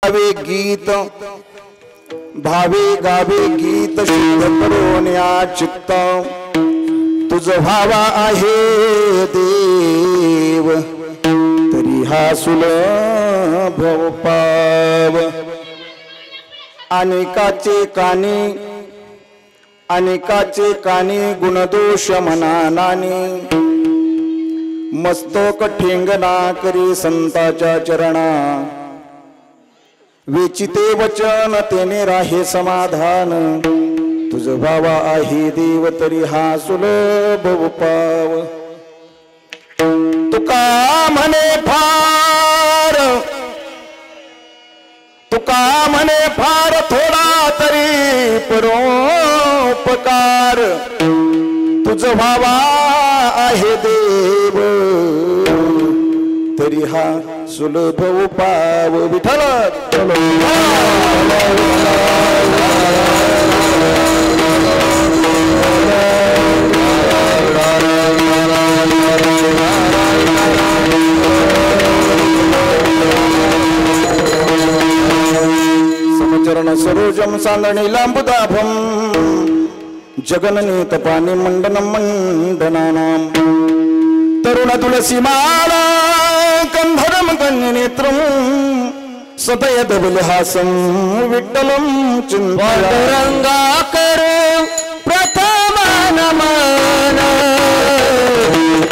गावे गीत भावे गावे गीत शुद्ध करोन्या चित्त तुझ भावा आहे देव तरी हा सुलभ पाव अनेकाचे कानी गुणदोष म्हणा नानी मस्तक ठेंगना करी संताच्या चरणा विचिते वचन तेने राहे समाधान तुझ भावा आहे देव तरी हा सुलभ पाव तुका म्हणे फार थोडा तरी परोपकार तुझ भावा आहे देव तरी हा सुलभ पाव विठ्ठल समचरण सरोजम सांदणी लांबुदाभम जगननी तपानी मंडनम मंडनानाम तरुण तुलसी माला कंधरम कन्यनेत्रम सतयद विलहासम विठ्ठलम चिंतारंगा करो प्रथम नमन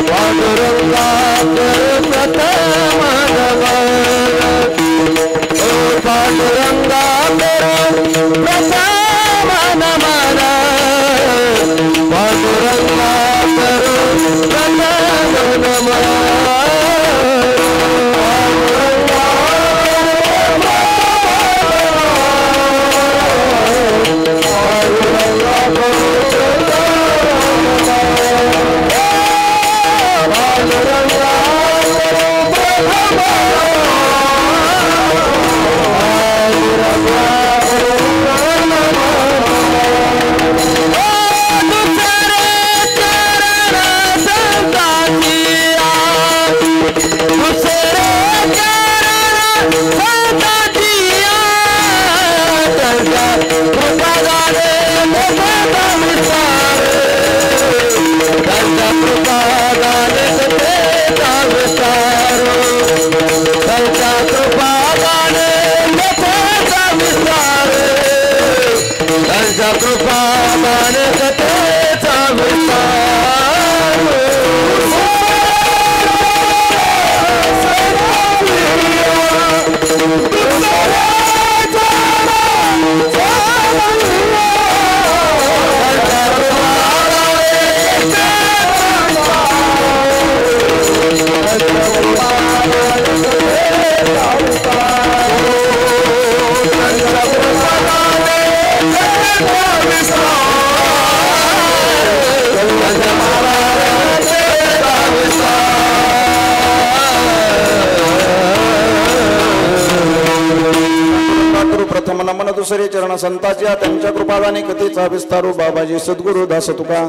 पांडुरंगा करो प्रथम नमन पांडुरंगा करो प्रथम नमन पांडुरंगा करो प्रथम नमन नमन दुसरे चरण संताच्या त्यांच्या कृपादाने कथेचा विस्तारू बाबाजी सद्गुरु दास तुका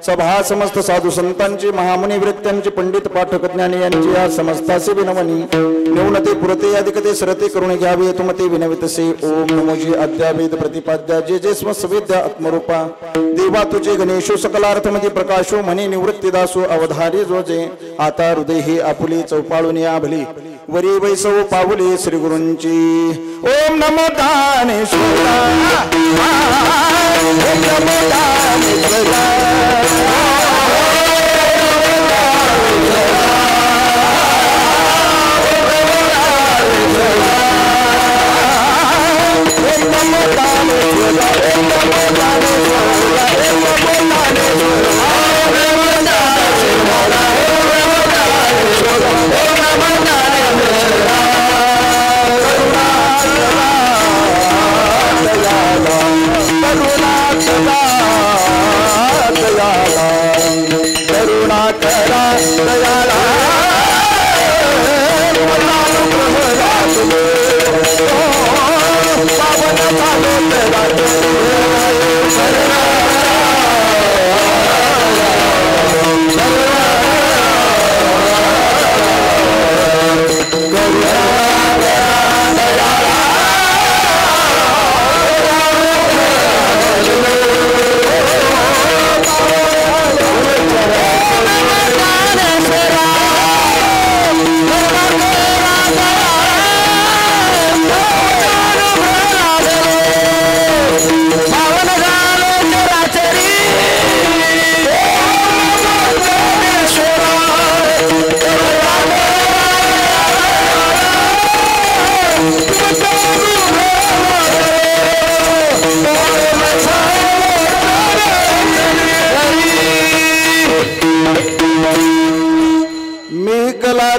सभा समस्त साधू संतांची महामुनी वृत्त्यांची पंडित पाठक ज्ञानी यांची या समस्तासे विनवणी निवनते पुरते अधिकते सरते करून घ्यावे तुमते विनवितसे ओम नमोजी अद्यावेद प्रतिपाद्या जे जे स्मस्विद्या आत्मरूपा देवा तुझे गणेशो सकलार्थमध्ये प्रकाशो म्हणे निवृत्ती दासो अवधारी जोजे आता हृदय हे आपुली चौपाळून आभली वरी वैसव पावले श्री गुरूंची ओम नमो दानेश्वरा ओम नमो दानेश्वरा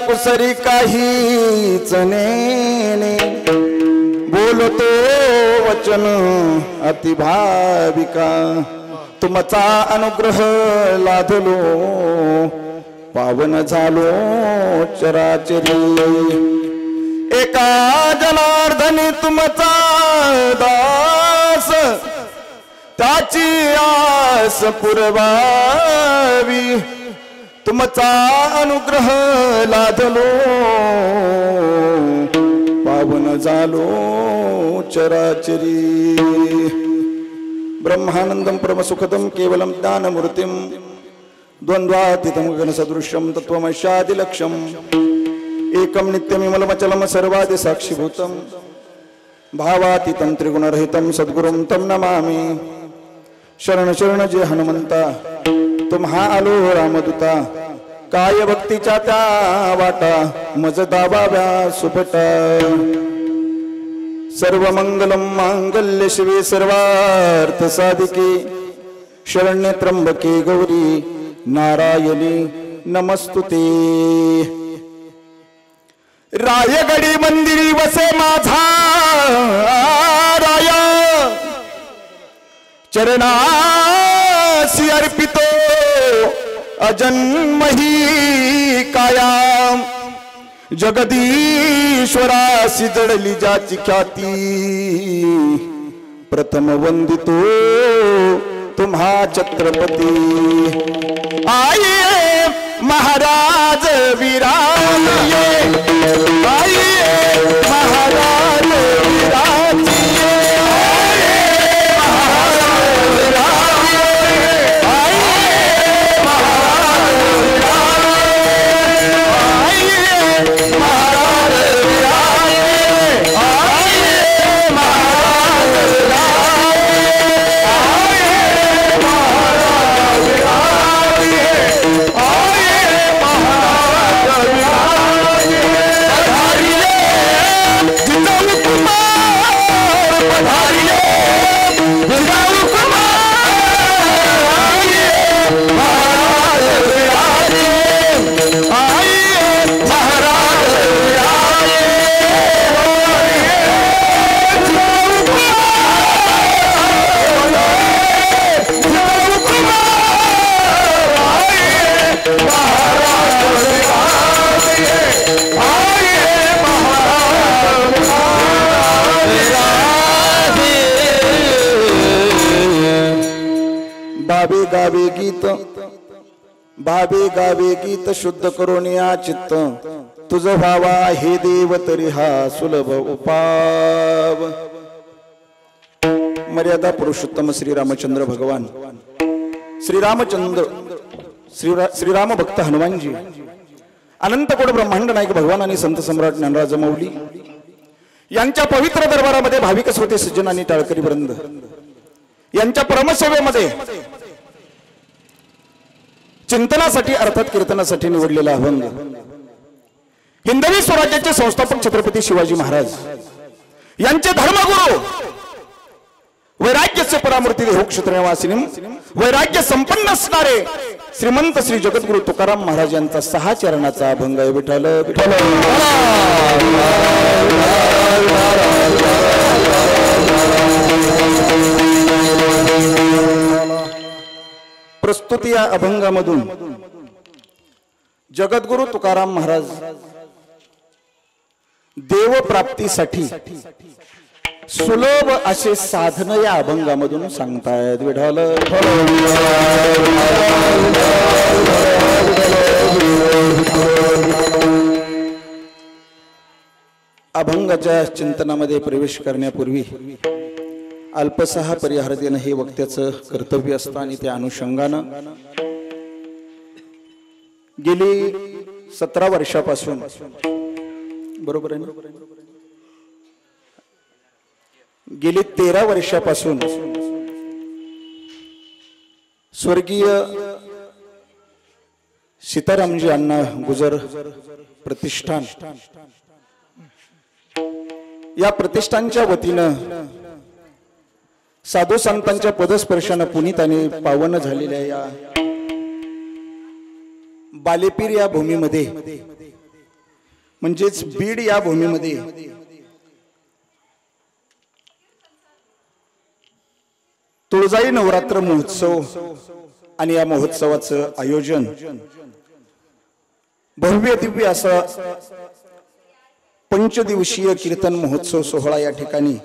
कुसरी काहीच नेने बोलतो वचन अतिभाविका तुमचा अनुग्रह लादलो पावन झालो चराचरी एका जनार्दनी तुमचा दास त्याची आस पुरवावी तुमचा अनुग्रह लादलो पावन झालो चराचरी ब्रह्मानंदं परमसुखदं केवलं ज्ञानमूर्तिं द्वंद्वातीतं गगनसदृश्यं तत्त्वमस्यादिलक्ष्यम् एकं नित्यमिमलमचलं सर्वादि साक्षीभूतं भावातीतं त्रिगुणरहितं सद्गुरुं तं नमामि शरण शरण जे हनुमंता तुम्हा आलो रामदूता काय भक्तीच्या त्या वाटा मज दाबाव्या सुपटा सर्व मंगलम मांगल्य शिवे सर्वार्थ साधिके शरण्य त्र्यंबके गौरी नारायणी नमस्तुते रायगडी मंदिरी वसे माझा राया चरणासी अर्पितो अजन्मही कायाम जगदीश्वरासी जडली जाची ख्याती प्रथम वंदितो तुम्हा छत्रपती आइए महाराज विराजिए आइए महाराज विराजिए भावे गावे गीत शुद्ध करून या चित्त तुझ भावा हे देव तरी हा सुलभ उपाव मर्यादा पुरुषोत्तम श्रीरामचंद्र भगवान श्रीराम भक्त हनुमानजी अनंतकोट ब्रह्मांड नायक भगवान आणि संत सम्राट ज्ञानराज मौली यांच्या पवित्र दरबारामध्ये भाविक श्रोते सज्जन आणि टाळकरी वृंद यांच्या परमसेवेमध्ये चिंतनासाठी अर्थात कीर्तनासाठी निवडलेला अभंग हिंदवी स्वराज्याचे संस्थापक छत्रपती शिवाजी महाराज यांचे धर्मगुरु वैराग्याचे परामूर्ती देहो क्षत्रनिवासिनी वैराग्य संपन्न असणारे श्रीमंत श्री जगद्गुरु तुकाराम महाराज यांचा 6 चरणाचा अभंग आहे विठ्ठल विठ्ठल प्रस्तुती या अभंगामधून जगद्गुरु तुकाराम महाराज देव प्राप्तीसाठी सुलभ असे साधन या अभंगामधून सांगतायत विठ्ठल अभंगाच्या चिंतनामध्ये प्रवेश करण्यापूर्वी अल्पसहा परिहार देणं हे वक्त्याचं कर्तव्य असतं आणि त्या अनुषंगानं गेली 17 वर्षापासून बरोबर आहे ना गेली 13 वर्षापासून स्वर्गीय सीतारामजी अण्णा गुजर प्रतिष्ठान या प्रतिष्ठानच्या वतीनं साधू संतांच्या पदस्पर्शाने पुनीत आणि पावन झालेल्या या बालेपीर या भूमीमध्ये म्हणजेच बीड या भूमीमध्ये तुळजाई नवरात्र महोत्सव आणि या महोत्सवाचं आयोजन भव्य दिव्य असा पंचदिवसीय कीर्तन महोत्सव सोहळा या ठिकाणी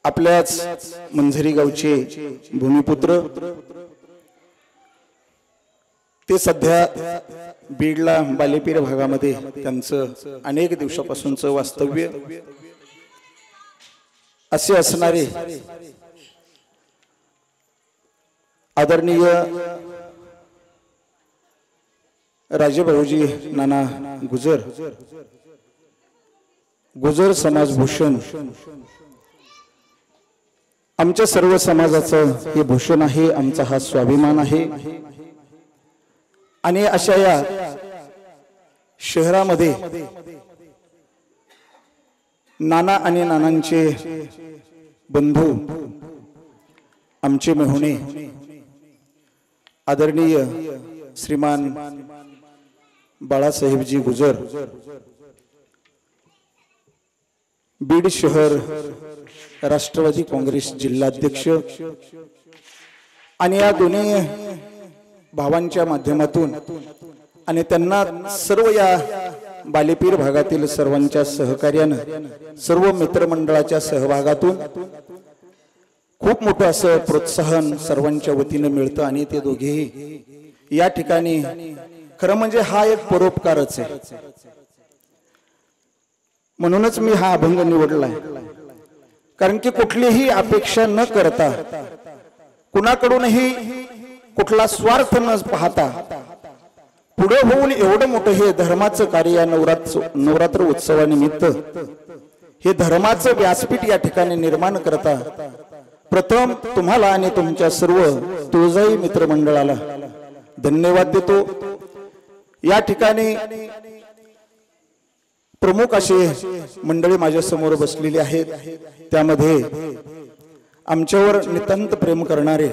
आपल्याच मंझरी गावचे भूमिपुत्र ते सध्या बीडला बालेपीर भागामध्ये त्यांचं अनेक दिवसापासूनचं वास्तव्य असे असणारे आदरणीय राजेभाऊजी नाना गुजर समाजभूषण आमच्या सर्व समाजाचं हे भूषण आहे, आमचा हा स्वाभिमान आहे। आणि अशा या शहरामध्ये नाना आणि नानांचे बंधू आमचे मेहुणे आदरणीय श्रीमान बाळासाहेबजी गुजर बीड शहर राष्ट्रवादी काँग्रेस जिल्हाध्यक्ष आणि या दोन्ही भावांच्या माध्यमातून आणि त्यांना सर्व या बालेपीर भागातील सर्वांच्या सहकार्याने सर्व मित्रमंडळाच्या सहभागातून खूप मोठं असं प्रोत्साहन सर्वांच्या वतीने मिळतं आणि ते दोघेही या ठिकाणी खरं म्हणजे हा एक परोपकारच आहे। म्हणूनच मी हा अभंग निवडलाय, कारण की कुठलीही अपेक्षा न करता कुणाकडूनही कुठला स्वार्थ न पाहता पुढे होऊन एवढं मोठं हे धर्माचं कार्य या नवरात्र उत्सवानिमित्त हे धर्माचं व्यासपीठ या ठिकाणी निर्माण करता प्रथम तुम्हाला आणि तुमच्या सर्व तुळजाई मित्रमंडळाला धन्यवाद देतो। या ठिकाणी प्रमुख असे मंडळी माझ्या समोर बसलेली आहेत, त्यामध्ये आमच्यावर नितांत प्रेम करणारे,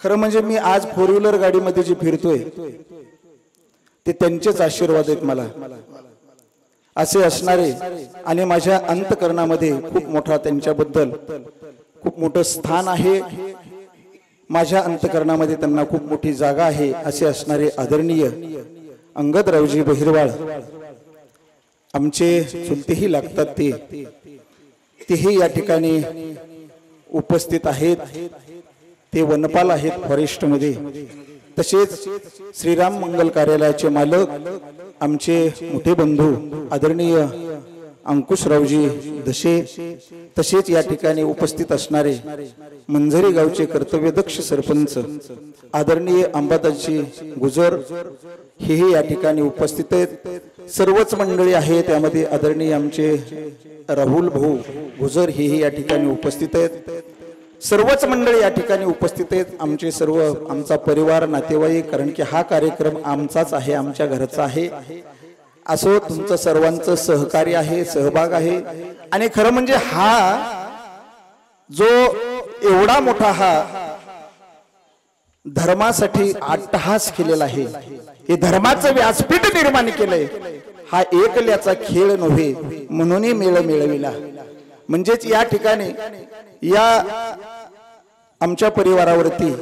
खरं म्हणजे मी आज फोर व्हीलर गाडीमध्ये जे फिरतोय ते त्यांचेच आशीर्वाद आहेत मला असे असणारे आणि माझ्या अंतकरणामध्ये खूप मोठा त्यांच्याबद्दल खूप मोठं स्थान आहे, माझ्या अंतकरणामध्ये त्यांना खूप मोठी जागा आहे असे असणारे आदरणीय अंगदरावजी बहिरवाळ आमचे चुलतेही लागतात तेही या ठिकाणी उपस्थित आहेत। ते वनपाल आहेत फॉरेस्ट मध्ये, तसेच श्रीराम मंगल कार्यालयाचे मालक आमचे मोठे बंधू आदरणीय अंकुशरावजी दशे, तसेच या ठिकाणी उपस्थित असणारे मंझरी गावचे कर्तव्यदक्ष सरपंच आदरणीय अंबादासजी गुजर हेही या ठिकाणी उपस्थित आहेत। सर्वच मंडळी आहेत, त्यामध्ये आदरणीय आमचे राहुल भाऊ गुजर हेही या ठिकाणी उपस्थित आहेत। सर्वच मंडळी या ठिकाणी उपस्थित आहेत, आमचे सर्व आमचा परिवार नातेवाईक, कारण की हा कार्यक्रम आमचाच आहे, आमच्या घरचा आहे। असो तुमचं सर्वांचं सहकार्य आहे, सहभाग आहे आणि खरं म्हणजे हा जो एवढा मोठा हा धर्मासाठी अट्टहास केलेला आहे, हे धर्माचं व्यासपीठ निर्माण केलंय, हा एकल्याचा खेळ नव्हे म्हणून मेळ मिळविला। म्हणजेच या ठिकाणी या आमच्या परिवारावरती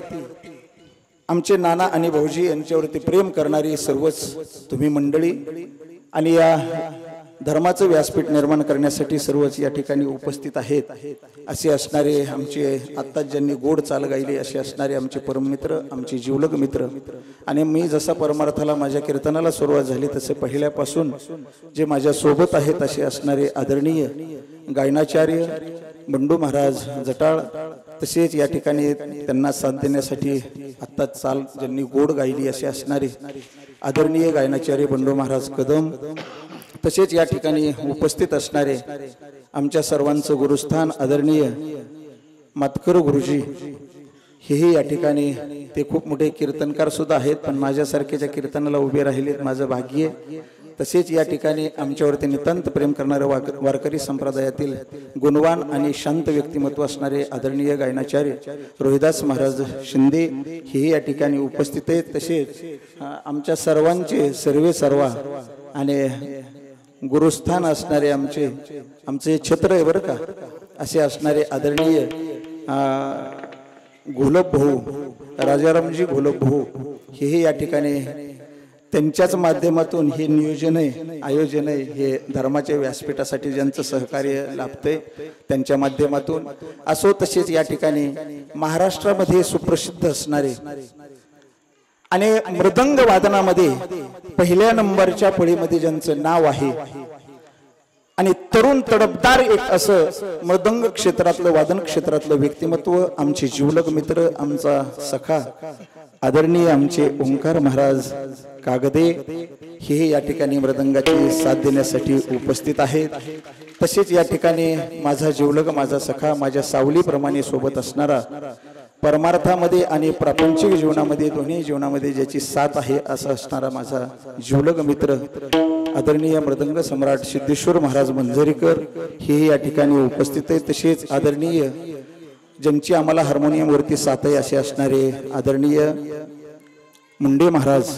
आमचे नाना आणि भाऊजी यांच्यावरती प्रेम करणारी सर्वच तुम्ही मंडळी आणि या धर्माचं व्यासपीठ निर्माण करण्यासाठी सर्वच या ठिकाणी उपस्थित आहेत असे असणारे आमचे आत्ताच ज्यांनी गोड चाल गायली असे असणारे आमचे परममित्र, आमचे जीवलग मित्र। आणि मी जसा परमार्थाला माझ्या कीर्तनाला सुरुवात झाली तसे पहिल्यापासून जे माझ्या सोबत आहेत असे असणारे आदरणीय गायनाचार्य बंडू महाराज जटाळ, तसेच या ठिकाणी त्यांना साथ देण्यासाठी आत्ता चाल ज्यांनी गोड गायली असे असणारे आदरणीय गायनाचार्य बंडू महाराज कदम, तसेच या ठिकाणी उपस्थित असणारे आमच्या सर्वांचं गुरुस्थान आदरणीय मातकर गुरुजी हेही या ठिकाणी ते खूप मोठे कीर्तनकार सुद्धा आहेत, पण माझ्यासारख्याच्या कीर्तनाला उभे राहिलेत माझं भाग्य तसेच या ठिकाणी आमच्यावरती नितांत प्रेम करणारे वारकरी संप्रदायातील गुणवान आणि शांत व्यक्तिमत्व असणारे आदरणीय गायनाचार्य रोहिदास महाराज शिंदे हे या ठिकाणी उपस्थित आहेत। तसेच आमच्या सर्वांचे सर्वा आणि गुरुस्थान असणारे आमचे छत्र आहे बरं का, असे असणारे आदरणीय घोलप भाऊ राजारामजी घोलप भाऊ हे या ठिकाणी त्यांच्याच माध्यमातून हे नियोजन आहे आयोजन आहे हे धर्माच्या व्यासपीठासाठी ज्यांचं सहकार्य लाभते त्यांच्या माध्यमातून असो। तसेच या ठिकाणी महाराष्ट्रामध्ये सुप्रसिद्ध असणारे आणि मृदंग वादनामध्ये पहिल्या नंबरच्या फळीमध्ये ज्यांचं नाव आहे आणि तरुण तडफदार एक असं मृदंग क्षेत्रातलं वादन क्षेत्रातलं व्यक्तिमत्व आमचे जीवलग मित्र आमचा सखा आदरणीय आमचे ओंकार महाराज कागदे हे या ठिकाणी मृदंगाची साथ देण्यासाठी उपस्थित आहेत। तसेच या ठिकाणी माझा जीवलग माझा सखा माझ्या सावलीप्रमाणे सोबत असणारा परमार्थामध्ये आणि प्रापंचिक जीवनामध्ये दोन्ही जीवनामध्ये ज्याची साथ आहे असं असणारा माझा जीवलग मित्र आदरणीय मृदंग सम्राट सिद्धेश्वर महाराज मंजरीकर हे या ठिकाणी उपस्थित आहेत। तसेच आदरणीय ज्यांची आम्हाला हार्मोनियमवरती साथ आहे असे असणारे आदरणीय मुंडे महाराज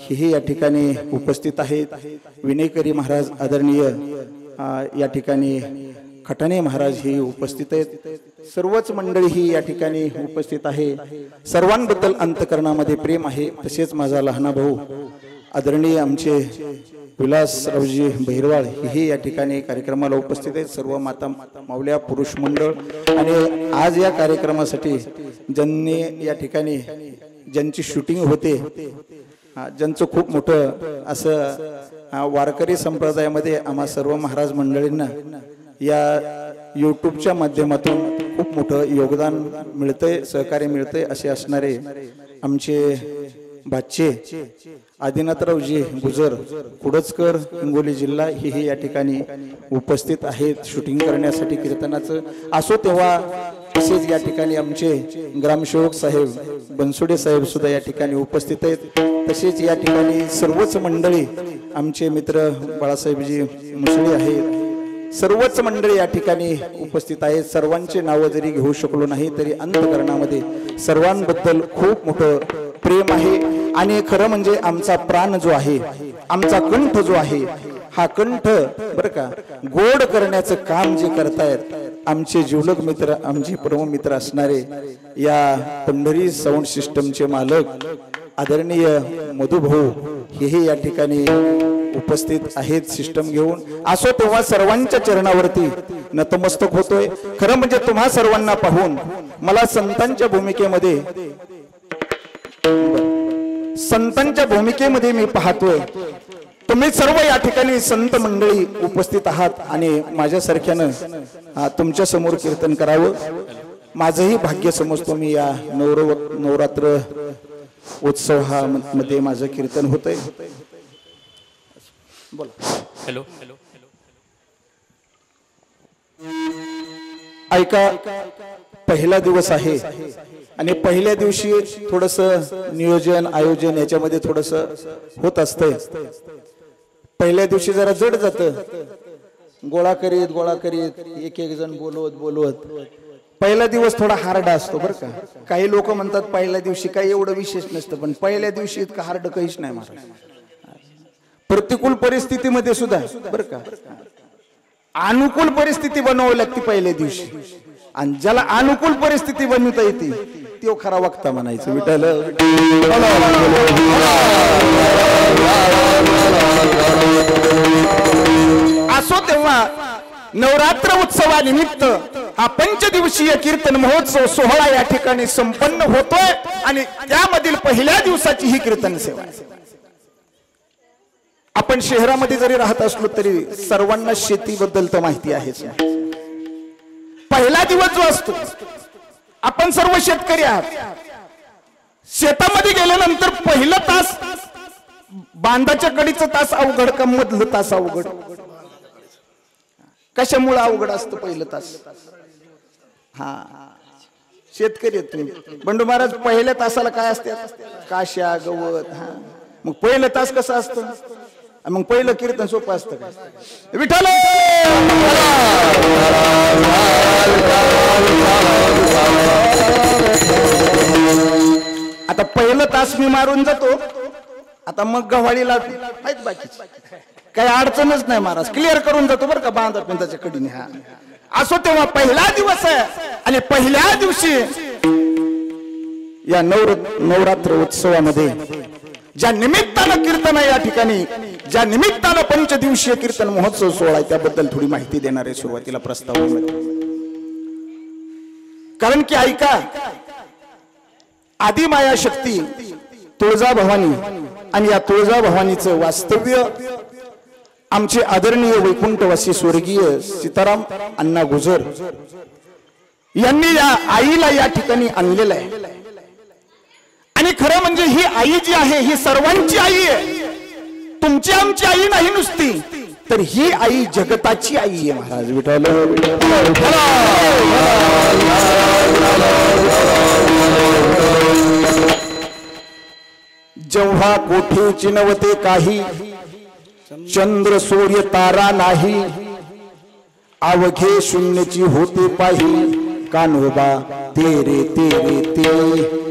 हे या ठिकाणी उपस्थित आहेत। विनयकरी महाराज आदरणीय या ठिकाणी खटाणे महाराज ही उपस्थित आहेत। सर्वच मंडळी ही या ठिकाणी उपस्थित आहे। सर्वांबद्दल अंतकरणामध्ये प्रेम आहे। तसेच माझा लहाना भाऊ आदरणीय आमचे विलासरावजी बहिरवाळ हे या ठिकाणी कार्यक्रमाला उपस्थित आहेत। सर्व माता मावल्या पुरुष मंडळ आणि आज या कार्यक्रमासाठी ज्यांनी या ठिकाणी ज्यांची शूटिंग होते ज्यांचं खूप मोठं असं वारकरी संप्रदायामध्ये आम्हा सर्व महाराज मंडळींना या यूट्यूबच्या माध्यमातून खूप मोठं योगदान मिळतंय सहकार्य मिळतंय असे असणारे आमचे बाचे आदिनाथरावजी गुजर कुडचकर हिंगोली जिल्हा हे या ठिकाणी उपस्थित आहेत शूटिंग करण्यासाठी कीर्तनाचं असो तेव्हा। तसेच या ठिकाणी आमचे ग्रामसेवक साहेब बनसोडे साहेब सुद्धा या ठिकाणी उपस्थित आहेत। तसेच या ठिकाणी सर्वच मंडळी आमचे मित्र बाळासाहेबजी मुसळे आहेत। सर्वच मंडळी या ठिकाणी उपस्थित आहेत। सर्वांचे नाव जरी घेऊ शकलो नाही तरी अंतकरणामध्ये सर्वांबद्दल खूप मोठं प्रेम आहे आणि खरं म्हणजे आमचा प्राण जो आहे आमचा कंठ जो आहे हा कंठ बरं का गोड करण्याचं काम जे करतायत आमचे जीवलग मित्र आमचे परम मित्र असणारे या पंढरी साऊंड सिस्टमचे मालक आदरणीय मधुभाऊ हे या ठिकाणी उपस्थित आहेत सिस्टम घेऊन। असो तेव्हा सर्वांच्या चरणावरती नतमस्तक होतोय। खरं म्हणजे तुम्हा सर्वांना पाहून मला संतांच्या भूमिकेमध्ये मी पाहतोय तुम्ही सर्व या ठिकाणी संत मंडळी उपस्थित आहात आणि माझ्यासारख्यानं तुमच्या समोर कीर्तन करावं माझंही भाग्य समजतो। मी या नवरात्र उत्सव हा मध्ये माझं कीर्तन होतंय। बोला हॅलो ऐका पहिला दिवस आहे आणि पहिल्या दिवशी थोडंसं नियोजन आयोजन याच्यामध्ये थोडंसं होत असतंय। पहिल्या दिवशी जरा जड जातं गोळा करीत एक जण बोलवत पहिला दिवस थोडा हार्ड असतो बरं का। काही लोक म्हणतात पहिल्या दिवशी काही एवढं विशेष नसतं पण पहिल्या दिवशी इतकं हार्ड काहीच नाही महाराज। प्रतिकूल परिस्थितीमध्ये सुद्धा बरं का अनुकूल परिस्थिती बनवावी लागते पहिल्या दिवशी आणि ज्याला अनुकूल परिस्थिती बनवता येते तो खरा वक्ता म्हणायचं विठ्ठल। असो तेव्हा नवरात्र उत्सवानिमित्त हा पंचदिवसीय कीर्तन महोत्सव सोहळा या ठिकाणी संपन्न होतोय आणि त्यामधील पहिल्या दिवसाची ही कीर्तन सेवा आहे। आपण शहरामध्ये जरी राहत असलो तरी सर्वांना शेतीबद्दल तर माहिती आहेच। पहिला दिवस जो असतो आपण सर्व शेतकरी आहात शेतामध्ये गेल्यानंतर पहिला तास बांधाच्या कडीचं तास अवघड का मधलं तास अवघड कशामुळे अवघड असतं पहिलं तास हा शेतकरी तुम्ही बंडू महाराज पहिल्या तासाला काय असते काश्या गवत हा मग पहिलं तास कसं असतं मग पहिलं कीर्तन सोपं असतं काय? विठ्ठल आता पहिलं तास मी मारून जातो, आता मग गव्हाळीला आहेत बाकी काही अडचणच नाही महाराज, क्लिअर करून जातो बरं का बांधा पिंजाच्या कडीने. हा असो तेव्हा पहिला दिवस आहे आणि पहिल्या दिवशी या नवरात्र उत्सवामध्ये ज्या निमित्तानं कीर्तन आहे या ठिकाणी, ज्या निमित्तानं पंचदिवसीय कीर्तन महोत्सव सोहळा आहे त्याबद्दल थोडी माहिती देणार आहे सुरुवातीला प्रस्तावामध्ये. कारण की ऐका, आदिमाया शक्ती तुळजाभवानी आणि या तुळजाभवानीचं वास्तव्य आमचे आदरणीय वैकुंठवासी स्वर्गीय सीताराम अण्णा गुजर यांनी या आईला या ठिकाणी आणलेलं आहे. आणि खरं म्हणजे ही आई जी आहे ही सर्वांची आई आहे, तुमची आमची आई नाही नुसती, तर ही आई जगताची आई आहे महाराज. विठ्ठल जेव्हा कोठे चिनवते काही, चंद्र सूर्य तारा नाही, अवघे शून्यची होते पाही, कान्होबा तेरे तेरे ते.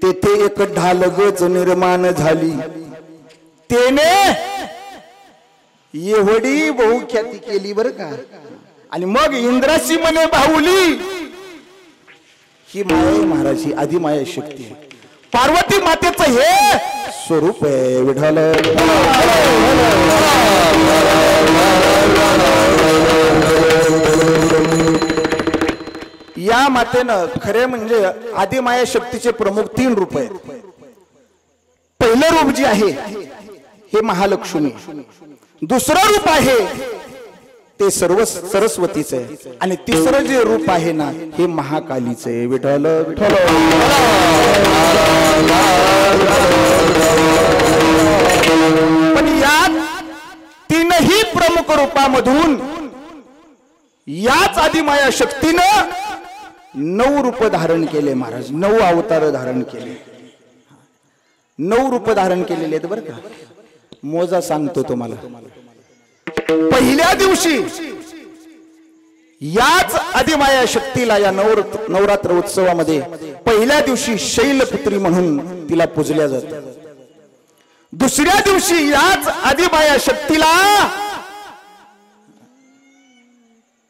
तेथे एक ढालगच निर्माण झाली, तेने एवढी बहुख्याती केली बर का. आणि मग इंद्राशी म्हणे बाहुली, ही माया महाराज, ही आदिमाया शक्ती आहे, पार्वती मातेचं हे स्वरूप आहे. विठ्ठल या मातेनं खरे म्हणजे आदिमाया शक्तीचे प्रमुख 3 रूप आहेत. पहिलं रूप जे आहे हे महालक्ष्मी, दुसरं रूप आहे ते सरस्वतीचं आहे, आणि तिसरं जे रूप आहे ना हे महाकालीचं आहे. विठ्ठल विठ्ठल पण या तीनही प्रमुख रूपामधून याच आदिमाया शक्तीनं 9 रूप धारण केले महाराज, 9 अवतार धारण केले, 9 रूप धारण केलेले आहेत बरं का. मोजा सांगतो तुम्हाला. पहिल्या दिवशी याच आदिमाया शक्तीला या नवरात्र उत्सवामध्ये पहिल्या दिवशी शैलपुत्री म्हणून तिला पूजल्या जाते. दुसऱ्या दिवशी याच आदिमाया शक्तीला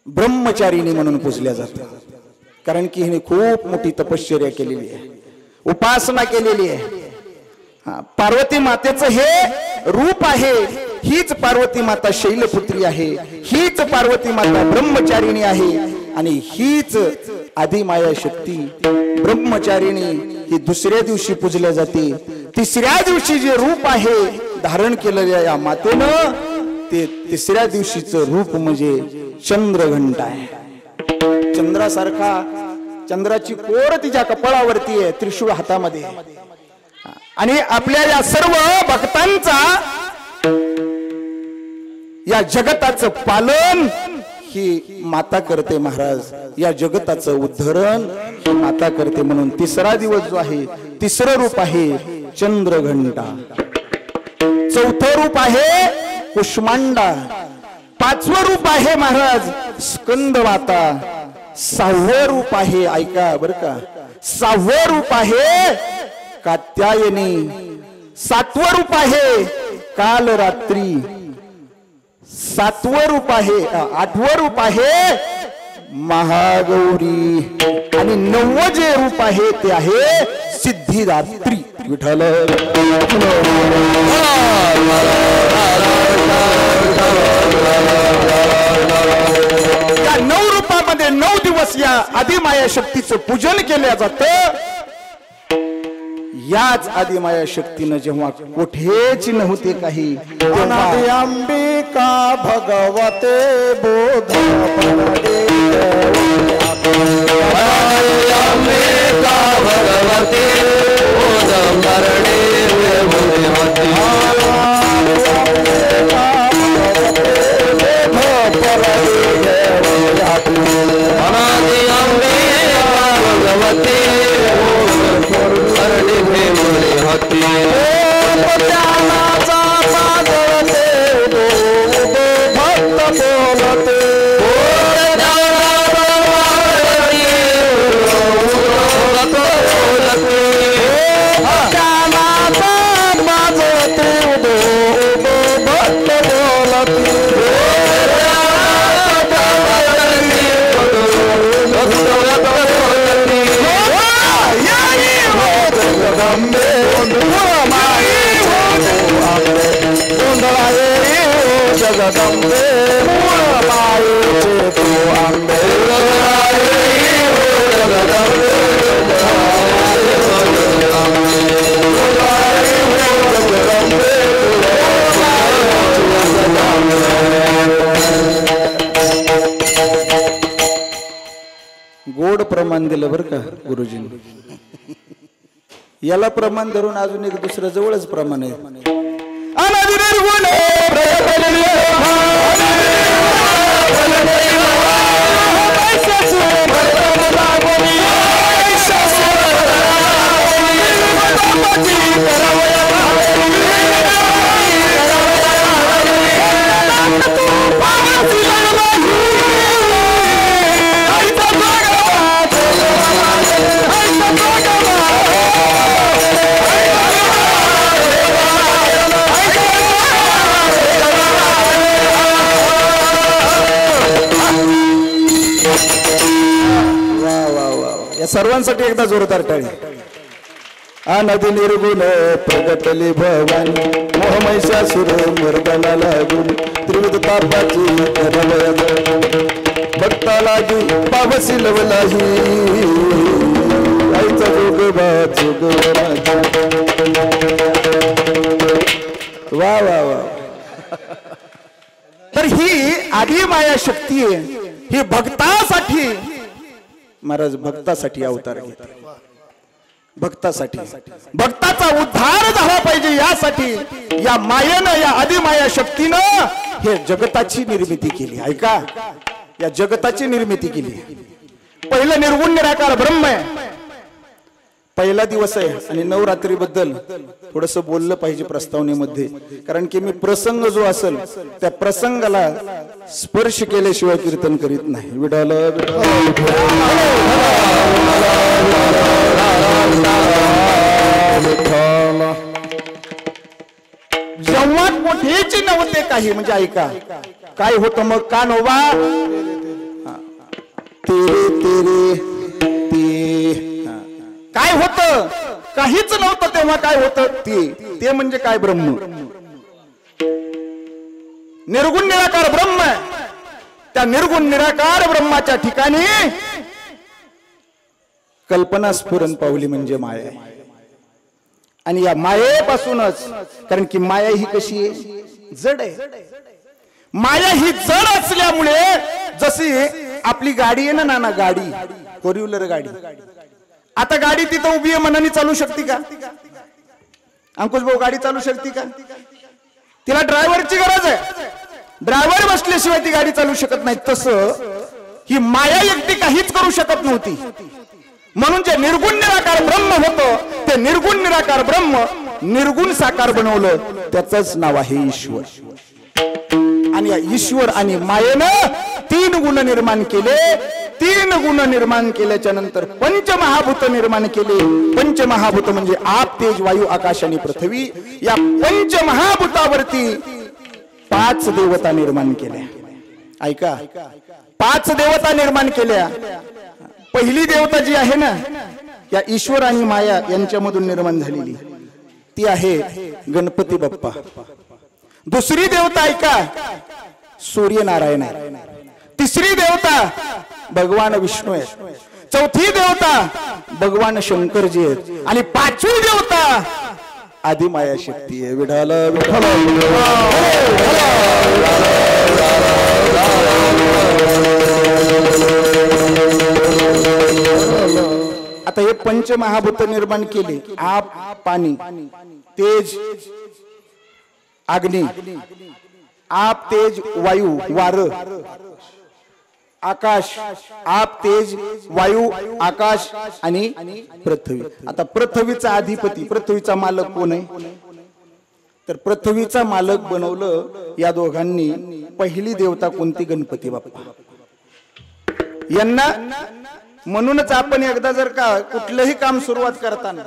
ब्रह्मचारिणी म्हणून पूजल्या जाते, कारण की हिने खूप मोठी तपश्चर्या केलेली आहे, उपासना केलेली आहे. पार्वती मातेचं हे रूप आहे, हीच पार्वती माता शैलपुत्री आहे, हीच पार्वती माता ब्रह्मचारिणी आहे, आणि हीच आदिमाया शक्ती ब्रह्मचारिणी ही दुसऱ्या दिवशी पूजल्या जाते. तिसऱ्या दिवशी जे रूप आहे धारण केलेल्या या मातेनं, ते तिसऱ्या दिवशीचं रूप म्हणजे चंद्रघंटा आहे. चंद्रासारखा, चंद्राची कोर तिच्या कपाळावरती आहे, त्रिशूळ हातामध्ये, आणि आपल्या या सर्व भक्तांचा या जगताचं पालन ही माता करते महाराज, या जगताचं उद्धरण ही माता करते. म्हणून तिसरा दिवस जो आहे, तिसरं रूप आहे चंद्रघंटा, चौथं रूप आहे कुष्मांडा, 5वं रूप आहे महाराज स्कंदमाता, 6वं रूप आहे, ऐका बर का, 6वं रूप आहे कात्यायनी, 7वं रूप आहे कालरात्री, 7वं रूप आहे, 8वं रूप आहे महागौरी, आणि 9वं जे रूप आहे ते आहे सिद्धिदात्री. विठ्ठल या 9 रूपामध्ये 9 दिवस या आदिमाया शक्तीचं पूजन केलं जातं. याच आदिमाया शक्तीनं जेव्हा कोठेच नव्हते काही, अंबिका भगवते बोध भगवते भगवते जगदंबे मूळ मायेचे तू आंबे गोड प्रमाण दिलं बरं का गुरुजींनी. याला प्रमाण धरून अजून एक दुसरं जवळच प्रमाण आहे. सर्वांसाठी एकदा जोरदार टाळी. नदी निर्गुण प्रगटली भवानी मोहमैशासुर मर्दना लागून त्रिविध तापाची भक्ता लागी पावसी लवलाही आईचा जोग जोग. वा वा वा. तर ही आधी माया शक्ती आहे. ही भक्तासाठी महाराज भक्तासाठी अवतार घेतात. भक्तासाठी भक्ताचा उद्धार झाला पाहिजे यासाठी या मायेनं या आदिमाया शक्तीनं हे जगताची निर्मिती केली. ऐका या जगताची निर्मिती केली. पहिलं निर्गुण निराकार ब्रह्म आहे. पहिला दिवस आहे आणि नवरात्रीबद्दल थोडंसं बोललं पाहिजे प्रस्तावनेमध्ये. कारण की मी प्रसंग जो असेल त्या प्रसंगाला स्पर्श केल्याशिवाय कीर्तन करीत नाही. विडाल जेव्हा मोठेच नव्हते काही म्हणजे ऐका काय होतं मग कान्होबा तेरे तेरे ते काय होतं काहीच नव्हतं तेव्हा काय होतं ते म्हणजे काय ब्रह्म. निर्गुण निराकार ब्रह्म. त्या निर्गुण निराकार ब्रह्माच्या ठिकाणी कल्पना स्फुरण पावली म्हणजे माया. आणि या मायेपासूनच कारण की माया ही कशी आहे जड आहे. माया ही जड असल्यामुळे जशी आपली गाडी आहे ना नाना गाडी 4 व्हीलर गाडी. आता गाडी तिथं उभी आहे मनाने चालू शकते का अंकुश भाऊ? गाडी चालू शकते का? तिला ड्रायव्हरची गरज आहे. ड्रायव्हर बसल्याशिवाय ती गाडी चालू शकत नाही. तसं ही माया एकटी काहीच करू शकत नव्हती. म्हणून जे निर्गुण निराकार ब्रह्म होतं ते निर्गुण निराकार ब्रह्म निर्गुण साकार बनवलं. त्याचंच नाव आहे ईश्वर. आणि या ईश्वर आणि मायेनं 3 गुण निर्माण केले. 3 गुण निर्माण केल्याच्या नंतर पंचमहाभूत निर्माण केले. पंचमहाभूत म्हणजे आप तेज वायू आकाश आणि पृथ्वी. या पंचमहाभूतावरती 5 देवता निर्माण केल्या. ऐका 5 देवता निर्माण केल्या. पहिली देवता जी आहे ना या ईश्वर आणि माया यांच्यामधून निर्माण झालेली ती आहे गणपती बाप्पा. दुसरी देवता ऐका सूर्यनारायण आहे. तिसरी देवता भगवान विष्णू आहे. चौथी देवता भगवान शंकरजी आहेत. आणि 5वी देवता आदिमाया शक्ती आहे. विठाल विठ्ठल. आता हे पंचमहाभूत निर्माण केले. आप पाणी तेज अग्नी आप तेज वायू वार आकाश आप तेज वायू आकाश आणि पृथ्वी. आता पृथ्वीचा अधिपती पृथ्वीचा मालक कोण आहे तर पृथ्वीचा मालक बनवलं या दोघांनी. पहिली देवता कोणती? गणपती बाप्पा यांना. म्हणूनच आपण एकदा जर का कुठलंही काम सुरुवात करताना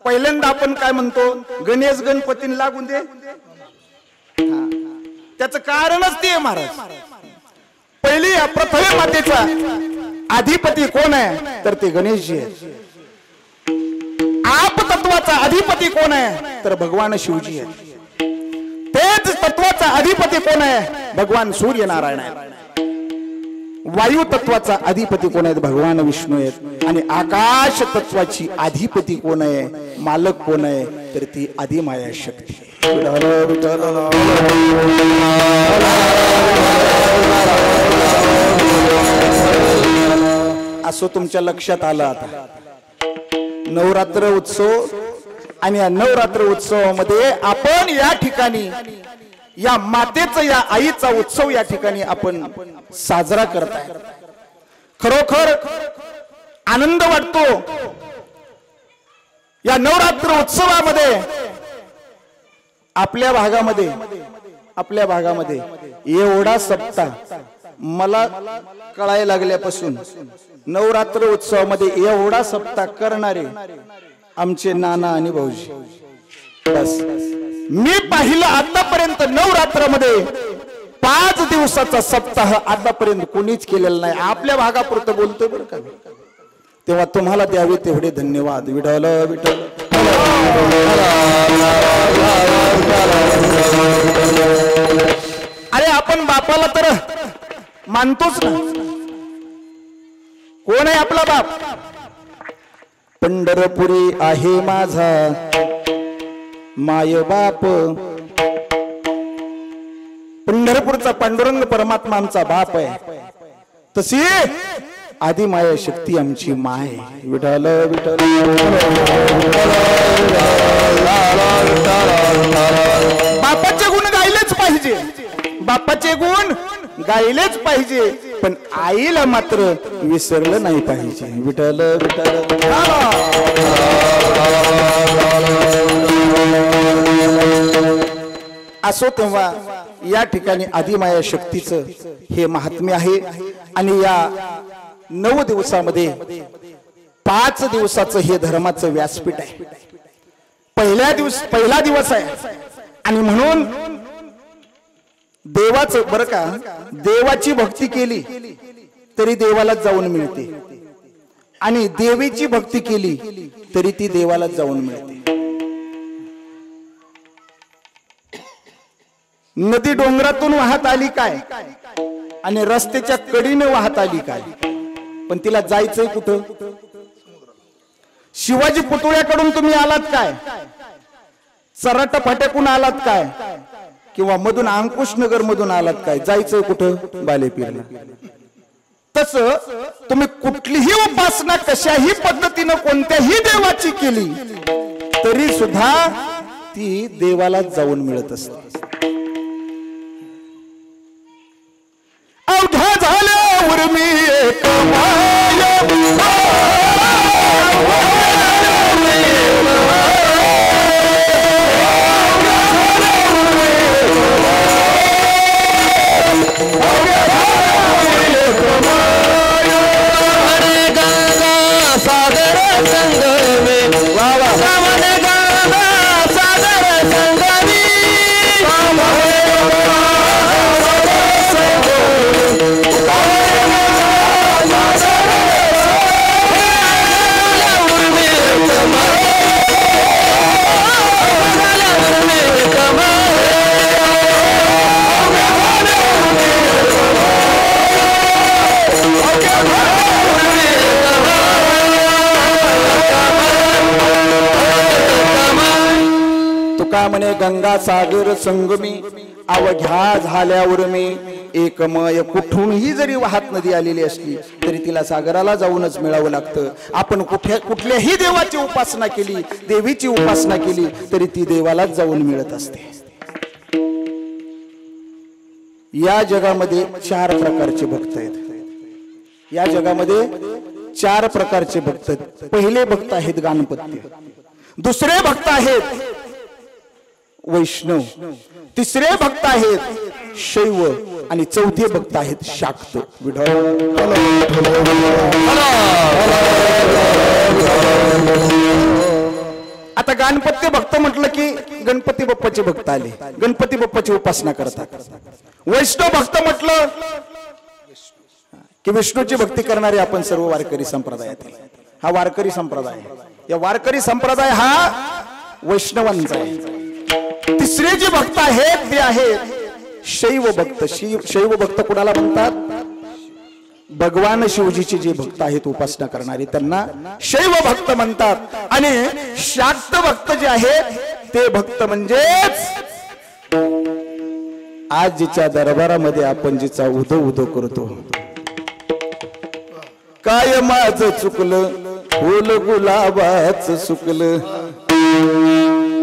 पहिल्यांदा आपण काय म्हणतो गणेश गणपतींना लागून दे. त्याचं कारणच ते महाराज पहिली पृथ्वी मातेचा अधिपती कोण आहे तर ते गणेशजी आहे. आप तत्वाचा अधिपती कोण आहे तर भगवान शिवजी आहे. तेच तत्वाचा तत्वाचा अधिपती कोण आहे? भगवान सूर्यनारायण आहे. वायू तत्वाचा अधिपती कोण आहेत? भगवान विष्णू आहेत. आणि आकाश तत्वाची अधिपती कोण आहे? मालक कोण आहे? तर ती आदिमाया शक्ती. असं तुमच्या लक्षात आलं. आता नवरात्र उत्सव आणि या नवरात्र उत्सवामध्ये आपण या ठिकाणी या मातेचा या आईचा उत्सव या ठिकाणी आपण साजरा करताय. खरोखर आनंद वाटतो. या नवरात्र उत्सवामध्ये आपल्या भागामध्ये एवढा सप्ताह मला कळायला लागल्यापासून नवरात्र उत्सवामध्ये एवढा सप्ताह करणारे आमचे नाना आणि भाऊजी. बस मी पाहिलं आतापर्यंत नवरात्रामध्ये 5 दिवसाचा सप्ताह आतापर्यंत कोणीच केलेला नाही. आपल्या भागापुरतं बोलतोय बरं का. तेव्हा तुम्हाला द्यावे तेवढे धन्यवाद. विठ्ठल विठ्ठल. अरे आपण बापाला तर मानतोच ना. कोण आहे आपला बाप? पंढरपुरी आहे माझा माय बाप. पंढरपूरचा पांडुरंग परमात्मा आमचा बाप आहे. तशी आदिमाया शक्ती आमची माय. विठ्ठल विठ्ठल. बापाचे गुण गायलेच पाहिजे. बापाचे गुण गायलेच पाहिजे. पण आईला मात्र विसरलं नाही पाहिजे. विठ्ठल विठ्ठल. असो तेव्हा या ठिकाणी आदिमाया शक्तीचं हे महात्म्य आहे. आणि या 9 दिवसामध्ये 5 दिवसाचं हे धर्माचं व्यासपीठ आहे. पहिला दिवस आहे. आणि म्हणून देवाचं बरं का, देवाची भक्ती केली तरी देवालाच जाऊन मिळते. आणि देवीची भक्ती केली तरी ती देवालाच जाऊन मिळते. नदी डोंगरातून वाहत आली काय आणि रस्त्याच्या कडीने वाहत आली काय, पण तिला जायचंय कुठं? शिवाजी पुतळ्याकडून तुम्ही आलात काय, चराट फाट्याकून आलात काय, किंवा मधून अंकुशनगर मधून आलात काय, जायचंय कुठं? बालेपीरला. तसं तुम्ही कुठलीही उपासना कशाही पद्धतीनं कोणत्याही देवाची केली तरी सुद्धा ती देवाला जाऊन मिळत असते. अवघ्या झाल्यावर मी एक माया म्हणे गंगा सागर संगमी अवघ्या झाल्यावर मी एकमय. कुठूनही जरी वाहत नदी आलेली असली तरी तिला सागराला जाऊनच मिळावं लागतं. आपण कुठल्याही देवाची उपासना केली, देवीची उपासना केली तरी ती देवालाच जाऊन मिळत असते. या जगामध्ये 4 प्रकारचे भक्त आहेत. या जगामध्ये 4 प्रकारचे भक्त आहेत. पहिले भक्त आहेत गाणपत्य, दुसरे भक्त आहेत वैष्णव, तिसरे भक्त आहेत शैव आणि चौथे भक्त आहेत शाक्त. आता गणपती भक्त म्हटलं की गणपती बाप्पाचे भक्त आले, गणपती बाप्पाची उपासना करतात. वैष्णव भक्त म्हटलं की विष्णूची भक्ती करणारे आपण सर्व वारकरी संप्रदायातील. हा वारकरी संप्रदाय, या वारकरी संप्रदाय हा वैष्णवांचा आहे. तिसरे जे भक्त आहेत ते आहेत शैव भक्त. शैव भक्त कुणाला म्हणतात? भगवान शिवजीचे जे भक्त आहेत उपासना करणारे त्यांना शैव भक्त म्हणतात. आणि शाक्त भक्त जे आहेत ते भक्त म्हणजेच आज जिच्या दरबारामध्ये आपण जिचा उदो उदो करतो. काय माझं चुकलं फुल गुलाबाच सुकलं,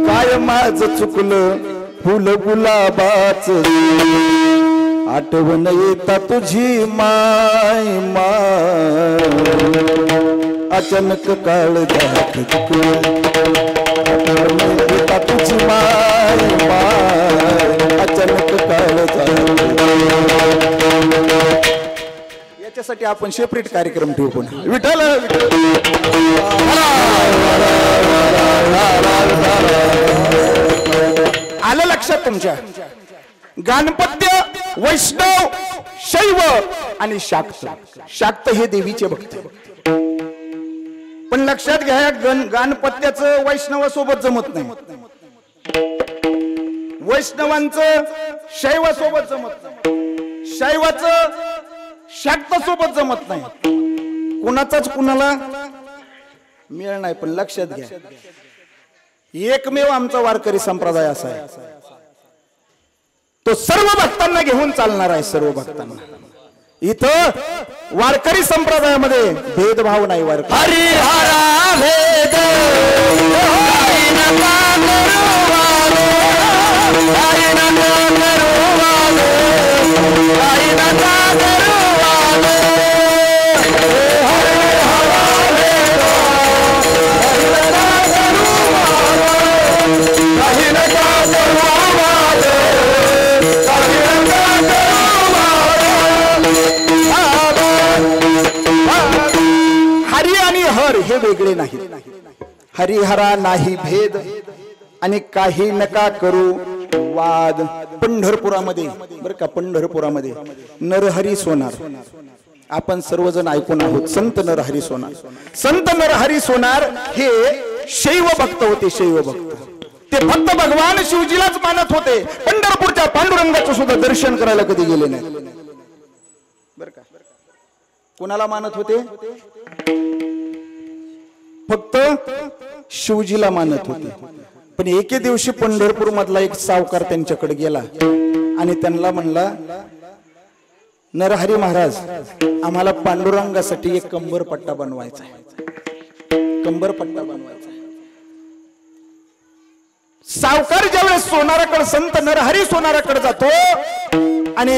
काय माझं चुकलं फुल गुलाबाच, आठवण येता तुझी माय माय, अचानक काळ जात आठवण येता तुझी माय माय, अचानक काळ जात. याच्यासाठी आपण सेपरेट कार्यक्रम ठेवू. पण विठ्ठल आलं लक्षात तुमच्या? गणपत्य, वैष्णव, शैव आणि शाक्त. शाक्त हे देवीचे भक्त. पण लक्षात घ्या गणपत्याचं वैष्णवासोबत जमत नाही, वैष्णवांचं शैव सोबत जमत नाही, शैवाचं शाक्त सोबत जमत नाही. कुणाचाच कुणाला मेळ नाही. पण लक्षात घ्या एकमेव आमचा वारकरी संप्रदाय असा आहे, तो सर्व भक्तांना घेऊन चालणार आहे. सर्व भक्तांना इथं वारकरी संप्रदायामध्ये भेदभाव नाही. वारकरी हरिहरा भेद हे वेगळे नाही. हरिहरा नाही भेद आणि काही नका करू वाद. पंढरपुरामध्ये बरं का, पंढरपुरामध्ये नरहरी सोनार आपण सर्वजण ऐकून आहोत. संत नरहरी सोनार, संत नरहरी सोनार हे शैव भक्त होते. शैव भक्त ते फक्त भगवान शिवजीलाच मानत होते. पंढरपूरच्या पांडुरंगाचं सुद्धा दर्शन करायला कधी गेले नाही. बरं का, कोणाला मानत होते? फक्त शिवजीला मानत होते. पण एके दिवशी पंढरपूर मधला एक सावकार त्यांच्याकडे गेला आणि त्यांना म्हणला, नरहरी महाराज आम्हाला पांडुरंगासाठी एक कंबरपट्टा बनवायचा आहे, कंबरपट्टा बनवायचा आहे. सावकार ज्यावेळेस सोनाराकडे, संत नरहरी सोनाराकडे जातो आणि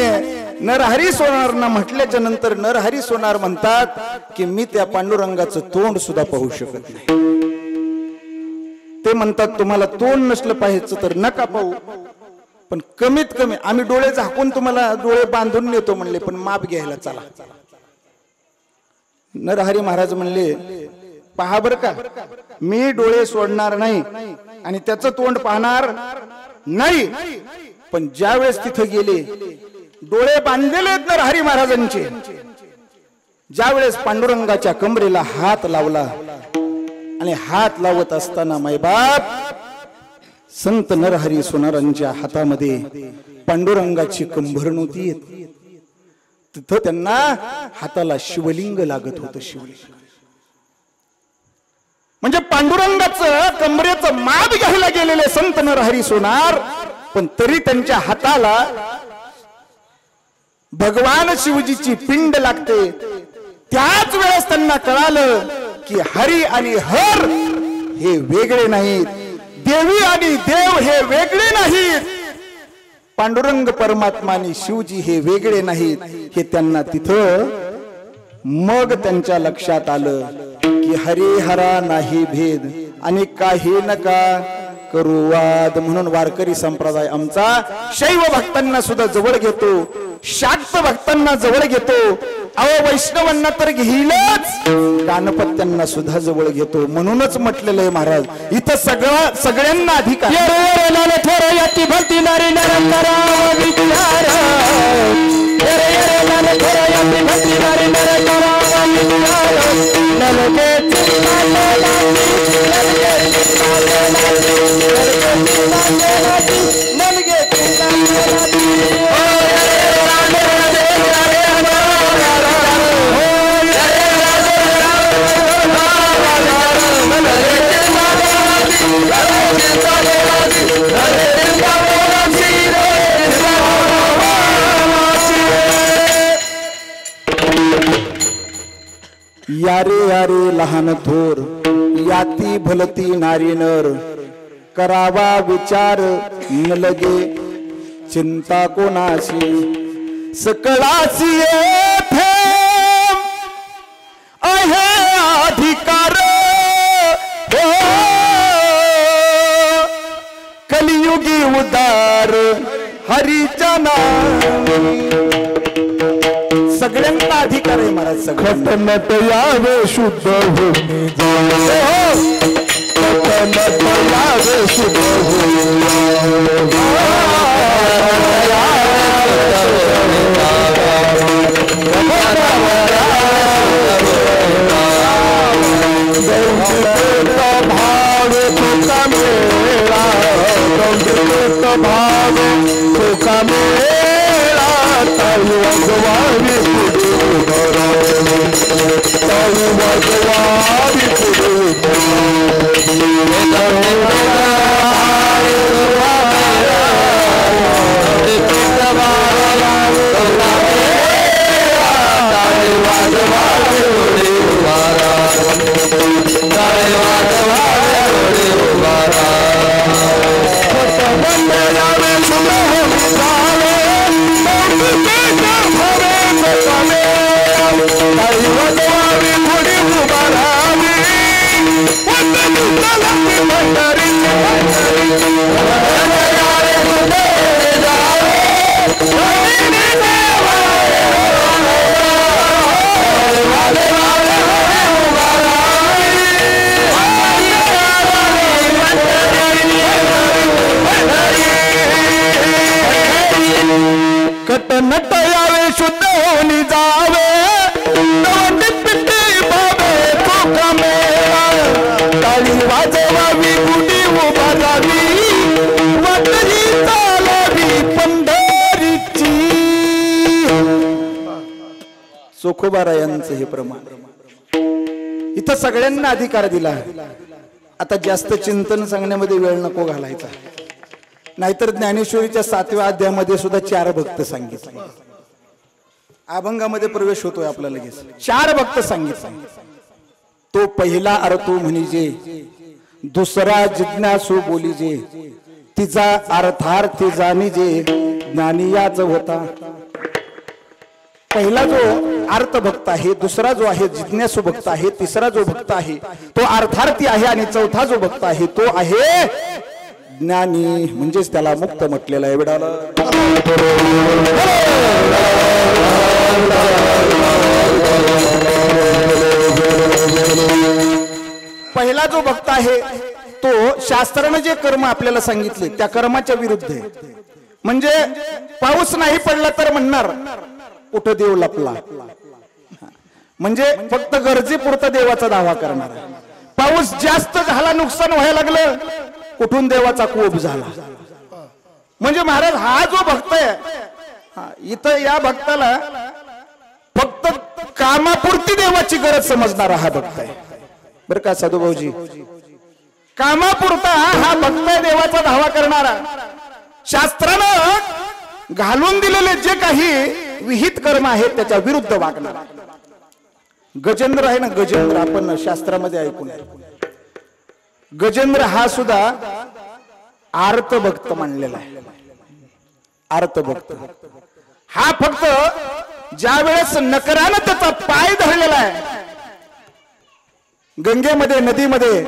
नरहरी सोनारना म्हटल्याच्या नंतर नरहरी सोनार म्हणतात की मी त्या पांडुरंगाचं तोंड सुद्धा पाहू शकत नाही. ते म्हणतात तुम्हाला तोंड नसलं पाहिजे तर नका पाहू, पण कमीत कमी आम्ही डोळे झाकून तुम्हाला डोळे बांधून नेतो म्हणले, पण माप घ्यायला चला. नरहरी महाराज म्हणले पहा बर का, मी डोळे सोडणार नाही आणि त्याचं तोंड पाहणार नाही, पण ज्या वेळेस तिथे गेले डोळे बांधलेले आहेत नरहरी महाराजांचे, ज्या वेळेस पांडुरंगाच्या कमरेला हात लावला आणि हात लावत असताना मायबाप संत नरहरी सोनारांच्या हातामध्ये पांडुरंगाची कंबर नव्हती, तिथं त्यांना हाताला शिवलिंग लागत होतं. शिवलिंग म्हणजे पांडुरंगाचं कमरेचं माप घ्यायला गेलेले संत नरहरी सोनार, पण तरी त्यांच्या हाताला भगवान शिवजीची पिंड लागते. त्याच वेळेस त्यांना कळालं की हरी आणि हर हे वेगळे नाहीत, देवी आणि देव हे वेगळे नाहीत, पांडुरंग परमात्मा आणि शिवजी हे वेगळे नाहीत. हे त्यांना तिथं मग त्यांच्या लक्षात आलं की हरिहरा नाही भेद आणि काही नका करू वाद. म्हणून वारकरी संप्रदाय आमचा शैव भक्तांना सुद्धा जवळ घेतो, शाक्त भक्तांना जवळ घेतो, अहो वैष्णवांना तर घेईलच, गाणपत्यांना सुद्धा जवळ घेतो. म्हणूनच म्हटलेलं आहे महाराज इथं सगळ्यांना अधिकार. भक्ती नारी नर यारे यारे लहान थोर याती भलती नारी नर करावा विचार न लगे चिंता कोणाशी सकळासी येथे आहे अधिकार हो कलियुगी उदार हरीच्या नामी सगळ्यांना अधिकार आहे महाराज खटनट यावे शुद्ध होणे खटनट यावे शुद्ध भाव तुका मेळा भाव तुका मेळा ताई वाजवावी ताई वाजवावी नट यावे शुद्ध होनी जावे तुका मेळा टाळी वाजवावी गुढी उभारावी वाटही चालावी पंढरीची चोखोबारायांचं हे प्रमाण इथं सगळ्यांना अधिकार दिला. आता जास्त चिंतन सांगण्यामध्ये वेळ नको घालायचा. नाहीतर ज्ञानेश्वरीच्या 7व्या अध्यायामध्ये सुद्धा 4 भक्त सांगितले. अभंगामध्ये प्रवेश होतोय आपला लगेच. 4 भक्त सांगितले. तो पहिला अर्थ म्हणजे दुसरा जिज्ञासू बोलीजे तिचा अर्थार्थी जाणीजे ज्ञानियाच होता. पहिला जो अर्थ भक्त आहे, दुसरा जो आहे जिज्ञासू भक्त आहे, तिसरा जो भक्त आहे तो अर्थार्थी आहे आणि चौथा जो भक्त आहे तो आहे ज्ञानी, म्हणजेच त्याला मुक्त म्हटलेला आहे. विडाला पहिला जो भक्त आहे तो शास्त्राने जे कर्म आपल्याला सांगितले त्या कर्माच्या विरुद्ध आहे. म्हणजे पाऊस नाही पडला तर म्हणणार कुठं देव लपला, म्हणजे फक्त गरजेपुरता देवाचा दावा करणार. पाऊस जास्त झाला, नुकसान व्हायला लागलं, कुठून देवाचा कोप झाला. म्हणजे महाराज हा जो भक्त आहे इथं या भक्ताला फक्त कामापुरती देवाची गरज समजणारा हा भक्त आहे. बरं का साधू भाऊजी, कामापुरता हा भक्त आहे, देवाचा धावा करणारा. शास्त्रानं घालून दिलेले जे काही विहित कर्म आहेत त्याच्या विरुद्ध वागणारा. गजेंद्र आहे ना, गजेंद्र आपण शास्त्रामध्ये ऐकून गजेंद्र हा सुद्धा आर्त भक्त मानलेला आहे. आर्त भक्त हा फक्त ज्या वेळेस नकरानं त्याचा पाय धरलेला आहे गंगेमध्ये नदीमध्ये,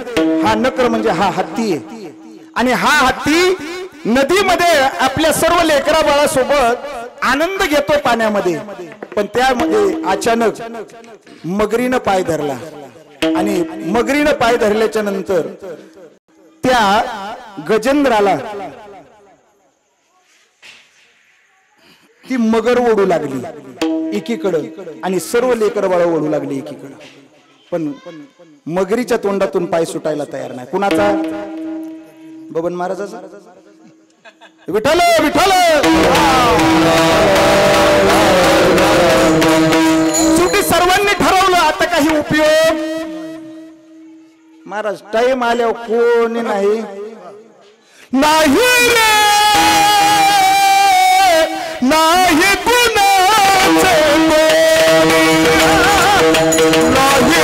हा नकर म्हणजे हा हत्ती आहे, आणि हा हत्ती नदीमध्ये आपल्या सर्व लेकरा बाळासोबत आनंद घेतो पाण्यामध्ये. पण त्यामध्ये अचानक मगरीनं पाय धरला आणि मगरीनं पाय धरल्याच्या नंतर त्या गजेंद्राला ती मगर ओढू लागली एकीकडं आणि सर्व लेकर बाळ ओढू लागली एकीकडं. पण मगरीच्या तोंडातून पाय सुटायला तयार नाही. कुणाचा? बबन महाराजाचा. विठ्ठल विठ्ठल शेवटी सर्वांनी ठरवलं आता काही उपयोग महाराज. टाइम आल्यावर कोणी नाही नाही रे नाही कुणाचे नाही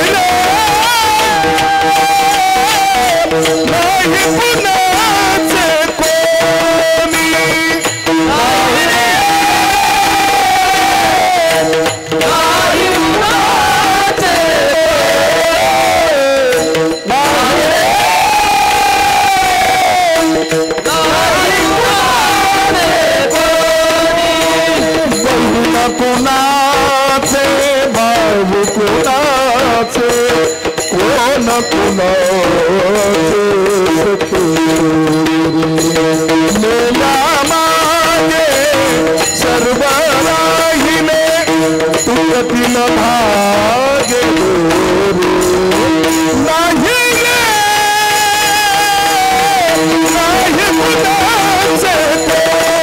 कुणाचे भाऊ कुणाचे कोण कुणाचे मेला मागे सर्व राहिले तुझतील भागे नाही रे नाही कुणाचे कोणी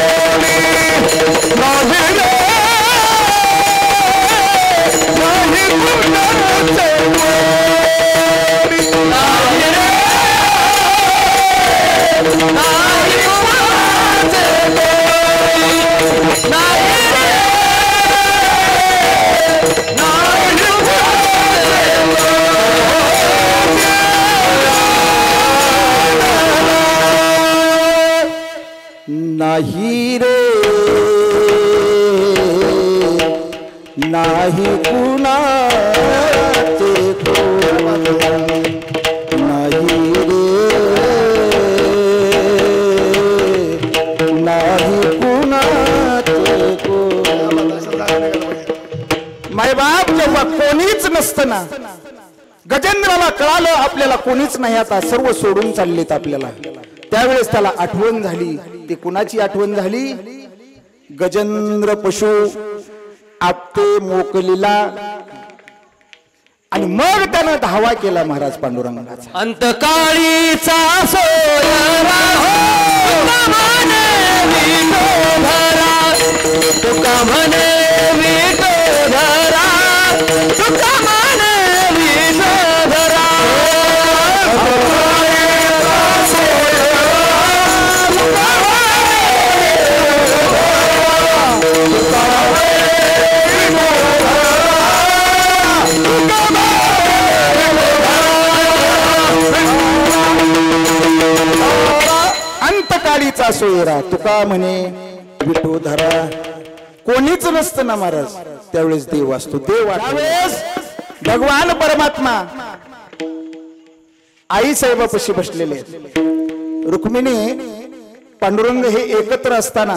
नाही रे नाही कुणाचे कोणी नाही रे नाही कुणाचे कोणी नाही रे नाही रे नाही कुणाचे कोणी नाही रे नाही कुणाचे कोणी मायबाप जेव्हा कोणीच नसतं ना गजेंद्राला कळालं आपल्याला कोणीच नाही आता सर्व सोडून चाललेत आपल्याला त्यावेळेस त्याला आठवण झाली ती कुणाची आठवण झाली गजेंद्र पशु आपटे मोकलीला आणि मग त्यानं धावा केला महाराज पांडुरंगाचा अंतकाळीचा सोयरा तुका म्हणे विठोधरा तुका म्हणे विठोधरा अंतकाळीचा सोयरा तुका म्हणे विठोधरा कोणीच नसतं ना महाराज त्यावेळेस देव असतो देव त्यावेळेस भगवान परमात्मा आई साहेबापाशी बसलेले रुक्मिणी पांडुरंग हे एकत्र असताना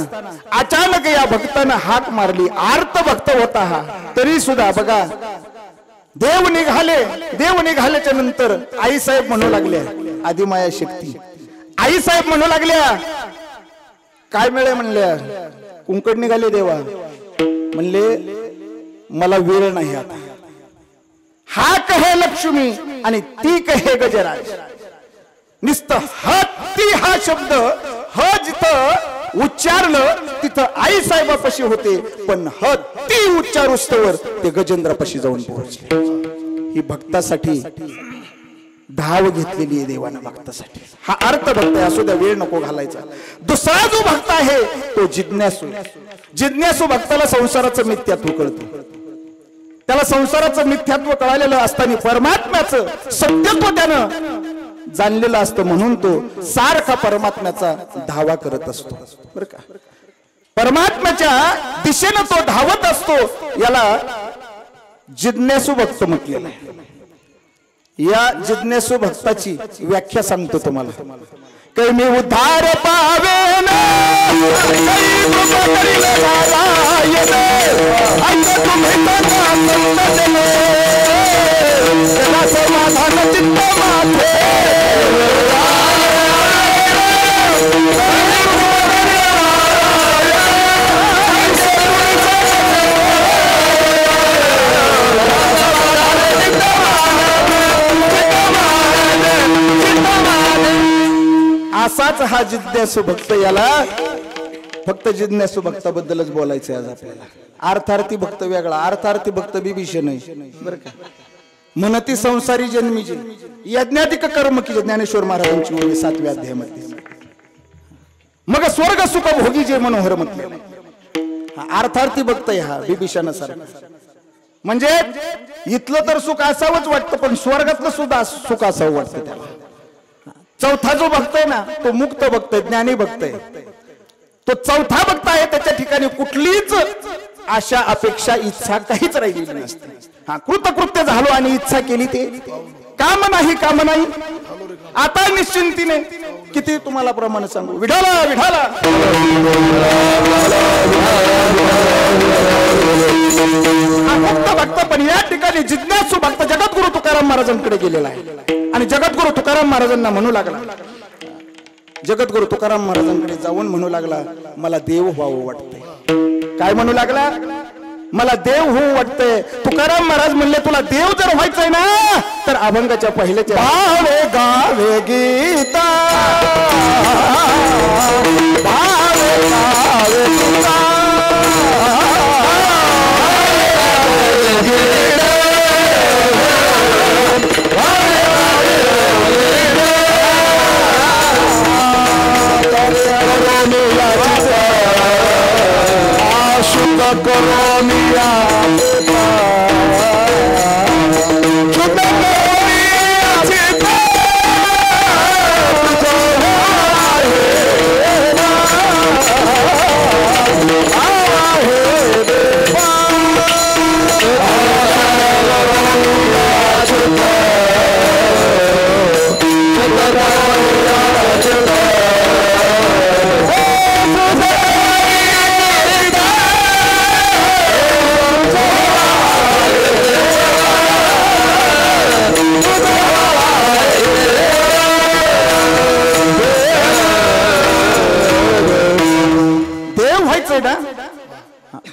अचानक या भक्तानं हाक मारली आर्त भक्त होता हा तरी सुद्धा बघा देव निघाल्याच्या नंतर आई साहेब म्हणू लागल्या आदिमाया शक्ती आई साहेब म्हणू लागल्या काय मिळे म्हणल्या कुंकड निघाले देवा म्हणले मला वेळ नाही आता हा कहे लक्ष्मी आणि ती कहे गजराज नुसतं हत्ती हा शब्द ह जिथं उच्चारलं तिथं आई साहेबापाशी होते पण हत्ती उच्चारुस्तवर ते गजेंद्रापाशी जाऊन पोहोचले ही भक्तासाठी धाव घेतलेली आहे देवानं भक्तासाठी हा अर्थ भक्त असू द्या वेळ नको घालायचा दुसरा जो भक्त आहे तो जिज्ञासू भक्ताला संसाराचं मिथ्यात्व कळतं त्याला संसाराचं मिथ्यात्व कळालेलं असताना परमात्म्याचं सत्यत्व त्यानं जाणलेलं असतं म्हणून तो सारखा परमात्म्याचा धावा करत असतो बरं का परमात्म्याच्या दिशेनं तो धावत असतो याला जिज्ञासू भक्त म्हटलेलं आहे या जिज्ञासू भक्ताची व्याख्या सांगतो तुम्हाला काही मी उद्धार पावेन समाधान चित्त माथे असाच हा जिज्ञासू भक्त याला फक्त जिज्ञासू भक्ताबद्दलच बोलायचं आज आपल्याला अर्थार्थी भक्त वेगळा अर्थार्थी भक्त बिभीषण आहे बरं का मनती संसारी जन्मीचे यज्ञाधिक कर्म की ज्ञानेश्वर महाराजांची ओळी 7व्या अध्यायामध्ये मग स्वर्ग सुख भोगी जे मनोहर म्हटले हा अर्थार्थी भक्त आहे हा बिभीषणासारखा म्हणजे इथलं तर सुख असावंच वाटतं पण स्वर्गातलं सुद्धा सुख असावं वाटतं त्याला चौथा जो भक्त आहे ना तो मुक्त भक्त आहे ज्ञानी भक्त आहे तो चौथा भक्त आहे त्याच्या ठिकाणी कुठलीच आशा अपेक्षा इच्छा काहीच राहिलेली नसते हा कृतकृत्य झालो आणि इच्छा केली ते काम नाही आता निश्चिंतीने किती तुम्हाला प्रमाण सांगू विठाला विठाला फक्त भक्त, पण या ठिकाणी जिज्ञासू भक्त जगद्गुरु तुकाराम महाराजांकडे गेलेला आहे आणि जगद्गुरु तुकाराम महाराजांना म्हणू लागला, जगद्गुरु तुकाराम महाराजांकडे जाऊन म्हणू लागला, मला देव व्हावं वाटतंय. काय म्हणू लागला? मला देव होऊ वाटतंय. तुकाराम महाराज म्हणले, तुला देव जर व्हायचंय ना तर अभंगाच्या पहिल्याच्या भावे गावे गीता, भावे गावे गीता, करोनिया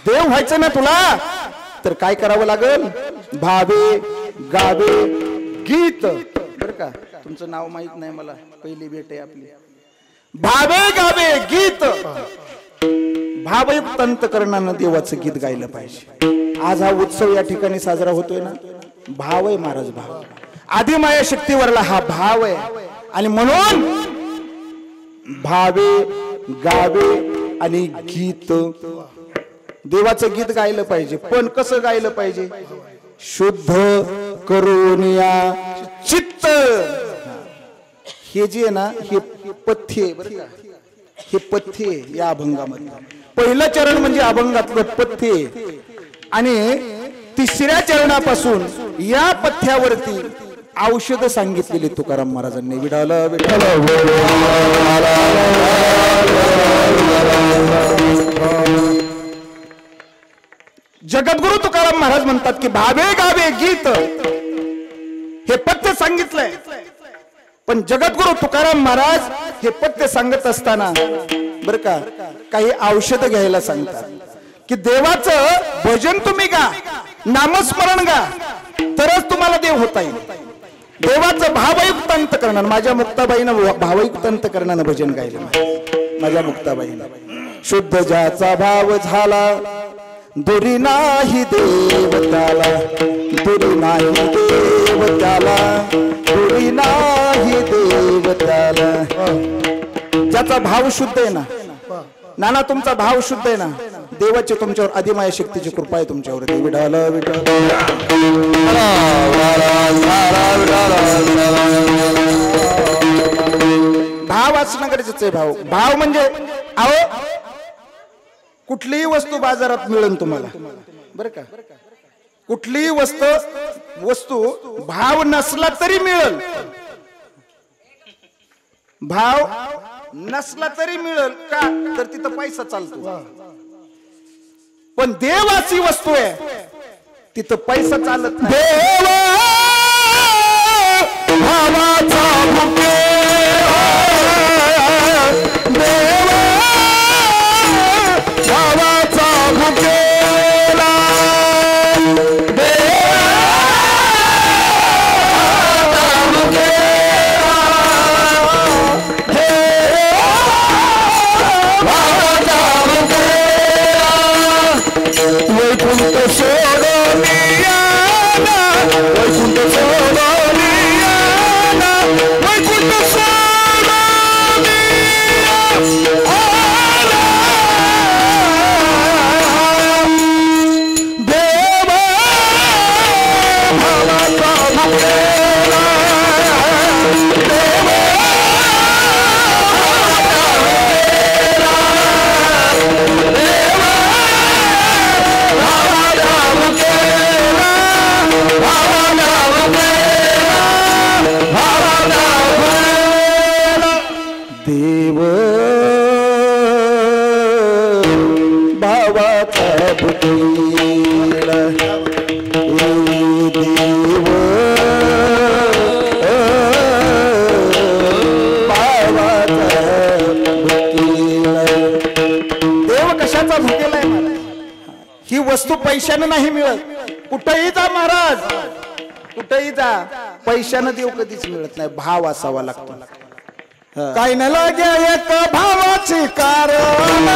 देव व्हायचं ना तुला तर काय करावं लागेल? भावे गावे गीत. बरं का, तुमचं नाव माहित नाही मला, पहिली भेट आहे आपली. भावे गावे गीत, भावयुक्त अंतकरणानं देवाचं गीत गायलं पाहिजे. आज हा उत्सव या ठिकाणी साजरा होतोय ना, भाव आहे महाराज, भाव आदिमाया शक्तीवरला हा भाव आहे. आणि म्हणून भावे गावे आणि गीत, देवाचं गीत गायलं पाहिजे. पण कसं गायलं पाहिजे? शुद्ध करून या चित्त. हे जे आहे ना, हे पथ्य आहे बरं का, हे पथ्य आहे या अभंगामध्ये. पहिलं चरण म्हणजे अभंगातलं पथ्य आहे आणि तिसऱ्या चरणापासून या पथ्यावरती औषध सांगितलेली तुकाराम महाराजांनी. विठाल विठाल जगद्गुरु तुकाराम महाराज म्हणतात की भावे गावे गीत, हे पथ्य सांगितलंय. पण जगद्गुरु तुकाराम महाराज हे पथ्य सांगत असताना बर का काही औषध घ्यायला सांगतात की देवाचं भजन तुम्ही गा, नामस्मरण गा, तरच तुम्हाला देव होता येईल. देवाचं भावयुक्त अंतकरणानं, माझ्या मुक्ताबाईनं भावयुक्त अंतकरणानं भजन गायलं. माझ्या मुक्ताबाईनं शुद्ध ज्याचा भाव झाला दुरी नाही देव त्याला, दुरी नाही देव त्याला, दुरी नाही देव त्याला. ज्याचा भाव शुद्ध आहे ना, नाना तुमचा भाव शुद्ध आहे ना, देवाची तुमच्यावर आदिमाया शक्तीची कृपा आहे तुमच्यावर. विठाल विठाल भाव असणं गरजेचं आहे. भाव, भाव म्हणजे अहो कुठलीही वस्तू बाजारात मिळेल तुम्हाला बरं का, कुठलीही वस्तू भाव नसला तरी मिळेल, भाव नसला तरी मिळेल का, तर तिथं पैसा चालतो. पण देव अशी वस्तू आहे तिथं पैसा चालत नाही. देव भावाचा मुके, देव भावाचा मुकेला, वैकुंठ सोडोनिया, वैकुंठ सोडोनिया, वैकुंठ वस्तू पैशानं नाही मिळत. कुठेही जा महाराज, कुठेही जा, पैशानं देव कधीच मिळत नाही. भाव असावा लागतो. काही न लागे एक भावाची कारण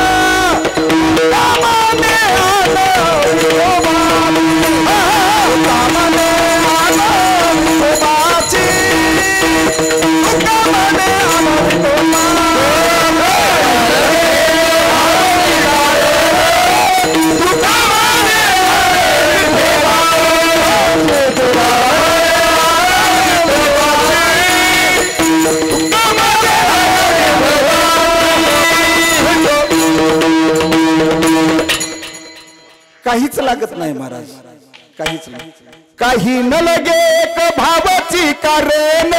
काहीच लागत नाही महाराज, काहीच नाही. काही न लगे एक भावाची कारण,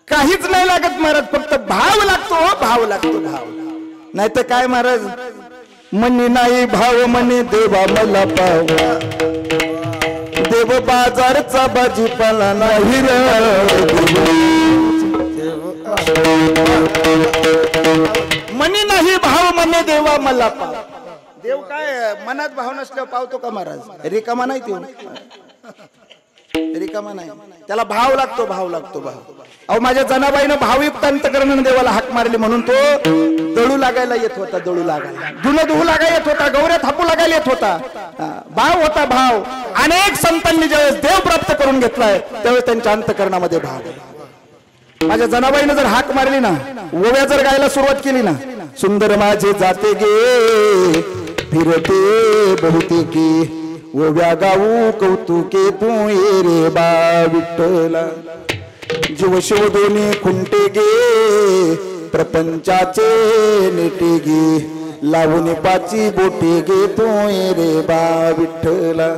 काहीच नाही लागत महाराज, फक्त भाव लागतो. भाव लागतो, भाव. नाही तर काय महाराज, मनी नाही भाव म्हणे देवा मला पाव, देव बाजारचा भाजीपाला नाही मनी नाही भाव म्हणे देवा मला पाव. देव काय मनात भाव नसल्यावर पावतो का महाराज? रिकामा नाही देव, रिकामा नाही. त्याला भाव लागतो, भाव लागतो, भाव. अहो माझ्या जनाबाईनं भावयुक्त अंतकरणाने देवाला हाक मारली म्हणून तो दळू लागायला येत होता, दळू लागायला, धुणं धुवू लागायला येत होता, गौऱ्या थापू लागायला येत होता. भाव होता, भाव. अनेक संतांनी ज्यावेळेस देव प्राप्त करून घेतलाय त्यावेळेस त्यांच्या अंतकरणामध्ये भाव. माझ्या जनाबाईनं जर हाक मारली ना, ओव्या जर गायला सुरुवात केली ना, सुंदर माझे जाते गे फिरते बहुतेके, ओव्या गाऊ कौतुके तू ये रे बा विठ्ठला, जीव शिव दोन्ही खुंटे गे प्रपंचाचे नेटे गे, लावून पाची बोटे गे तू ये रे बा विठ्ठला.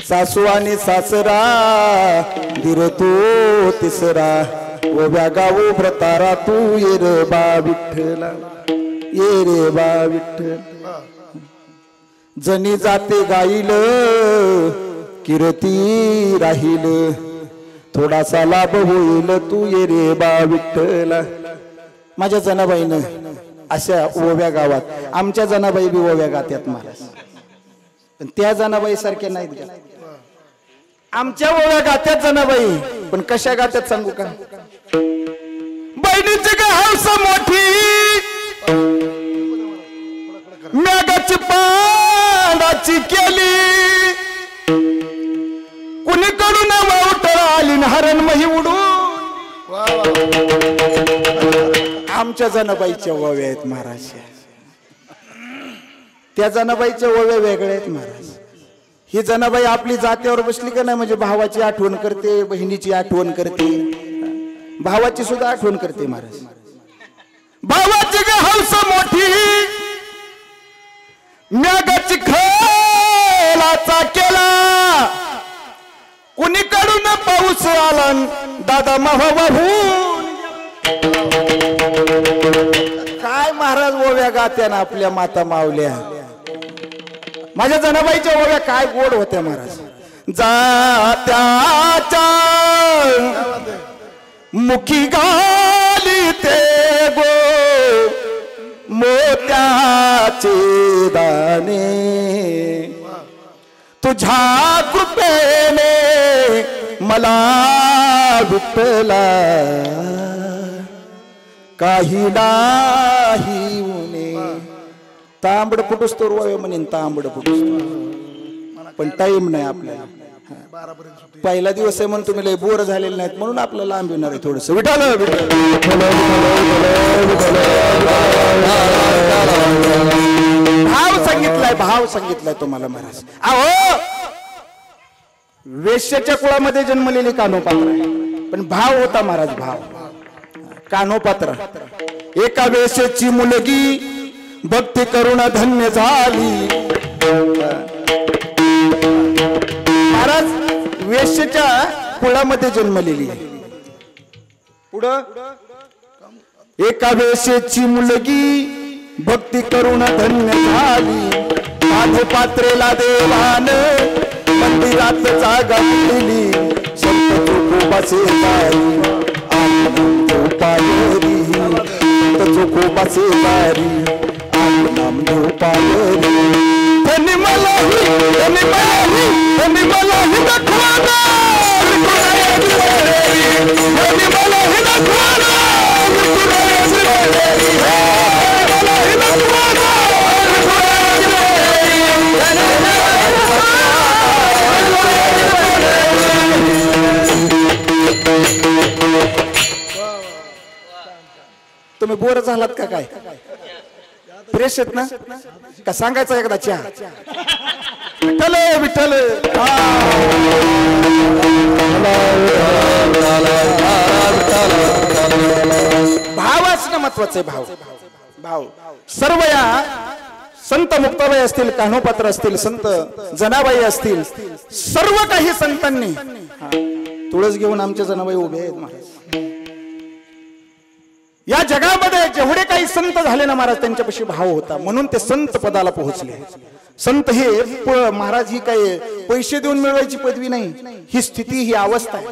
सासू आणि सासरा धीर तो तिसरा, ओव्या गाऊ व्रतारा तू ये रे बा विठ्ठला, ये रे बा विठ्ठल. जनी जाते गाईल कीर्ती राहील, थोडासा लाभ होईल तू ये रे बा विठ्ठला. माझ्या जनाबाईनं अशा ओव्या गावात, आमच्या जनाबाई बी ओव्या गात्यात महाराज, पण त्या जनाबाई सारख्या नाहीत. आमच्या ओव्या गात्यात जनाबाई, पण कशा गात्यात सांगू का? बहिणीची का हौस मोठी, मेघाची पांडाची केली, कुणीकडून वावटळ आली हरण मही उडून. आमच्या जनाबाईच्या ओव्या आहेत महाराज, त्या जनाबाईच्या ओव्या वेगळ्या आहेत महाराज. ही जनाबाई आपली जात्यावर बसली का नाही म्हणजे भावाची आठवण करते, बहिणीची आठवण करते, भावाची सुद्धा आठवण करते महाराज. भावाची ग हौस मोठी, मेघाची खलाचा केला, कुणीकडून पाऊस आला दादा वाहून. काय महाराज ओव्या गात्याना आपल्या माता मावल्या. माझ्या जनाबाईच्या ओव्या काय गोड होत्या महाराज. जात्याच्या मुखी गाली ते गो मोत्याचे दाणे, तुझ्या कृपेने मला विठ्ठला काही नाही उणे. तांबड फुटूस तर रोय म्हणेन, तांबड फुटूस, पण टाइम नाही आपल्याला. पहिला दिवस आहे म्हणून तुम्ही लय बोर झालेले नाहीत म्हणून आपलं लांब येणार आहे थोडस. विठाल भाव सांगितलाय, भाव सांगितलाय तुम्हाला महाराज. अहो वेश्याच्या कुळामध्ये जन्मलेली कान्होपात्र आहे, पण भाव होता महाराज, भाव. कान्होपात्र एका वेश्याची मुलगी भक्ती करून धन्य झाली. महाराज वेश्याच्या कुळामध्ये जन्मलेली आहे. पुढं एका वेश्याची मुलगी भक्ती करून धन्य झाली. कान्होपात्रेला देवान मंदिरात जागा दिली. संत तुकोबाचे पायरी चोखोबाचे दारी आले नामदेव पायरी त्यांनी मलाही दाखवाना त्यांनी मलाही दाखवाना तुम्ही बोर झालात का काय फ्रेश आहेत ना का सांगायचं एकदा चहा विठ्ठल विठ्ठल भाव असणं महत्वाचं आहे भाव भाव सर्व या संत मुक्ताबाई असतील कान्होपात्र असतील संत जनाबाई असतील सर्व काही संतांनी तुळस घेऊन आमच्या जनाबाई उभे आहेत महाराज या जगामध्ये जेवढे काही संत झाले ना महाराज त्यांच्यापाशी भाव होता म्हणून ते संत पदाला पोहोचले संत हे महाराज ही काही पैसे देऊन मिळवायची पदवी नाही ही स्थिती ही अवस्था आहे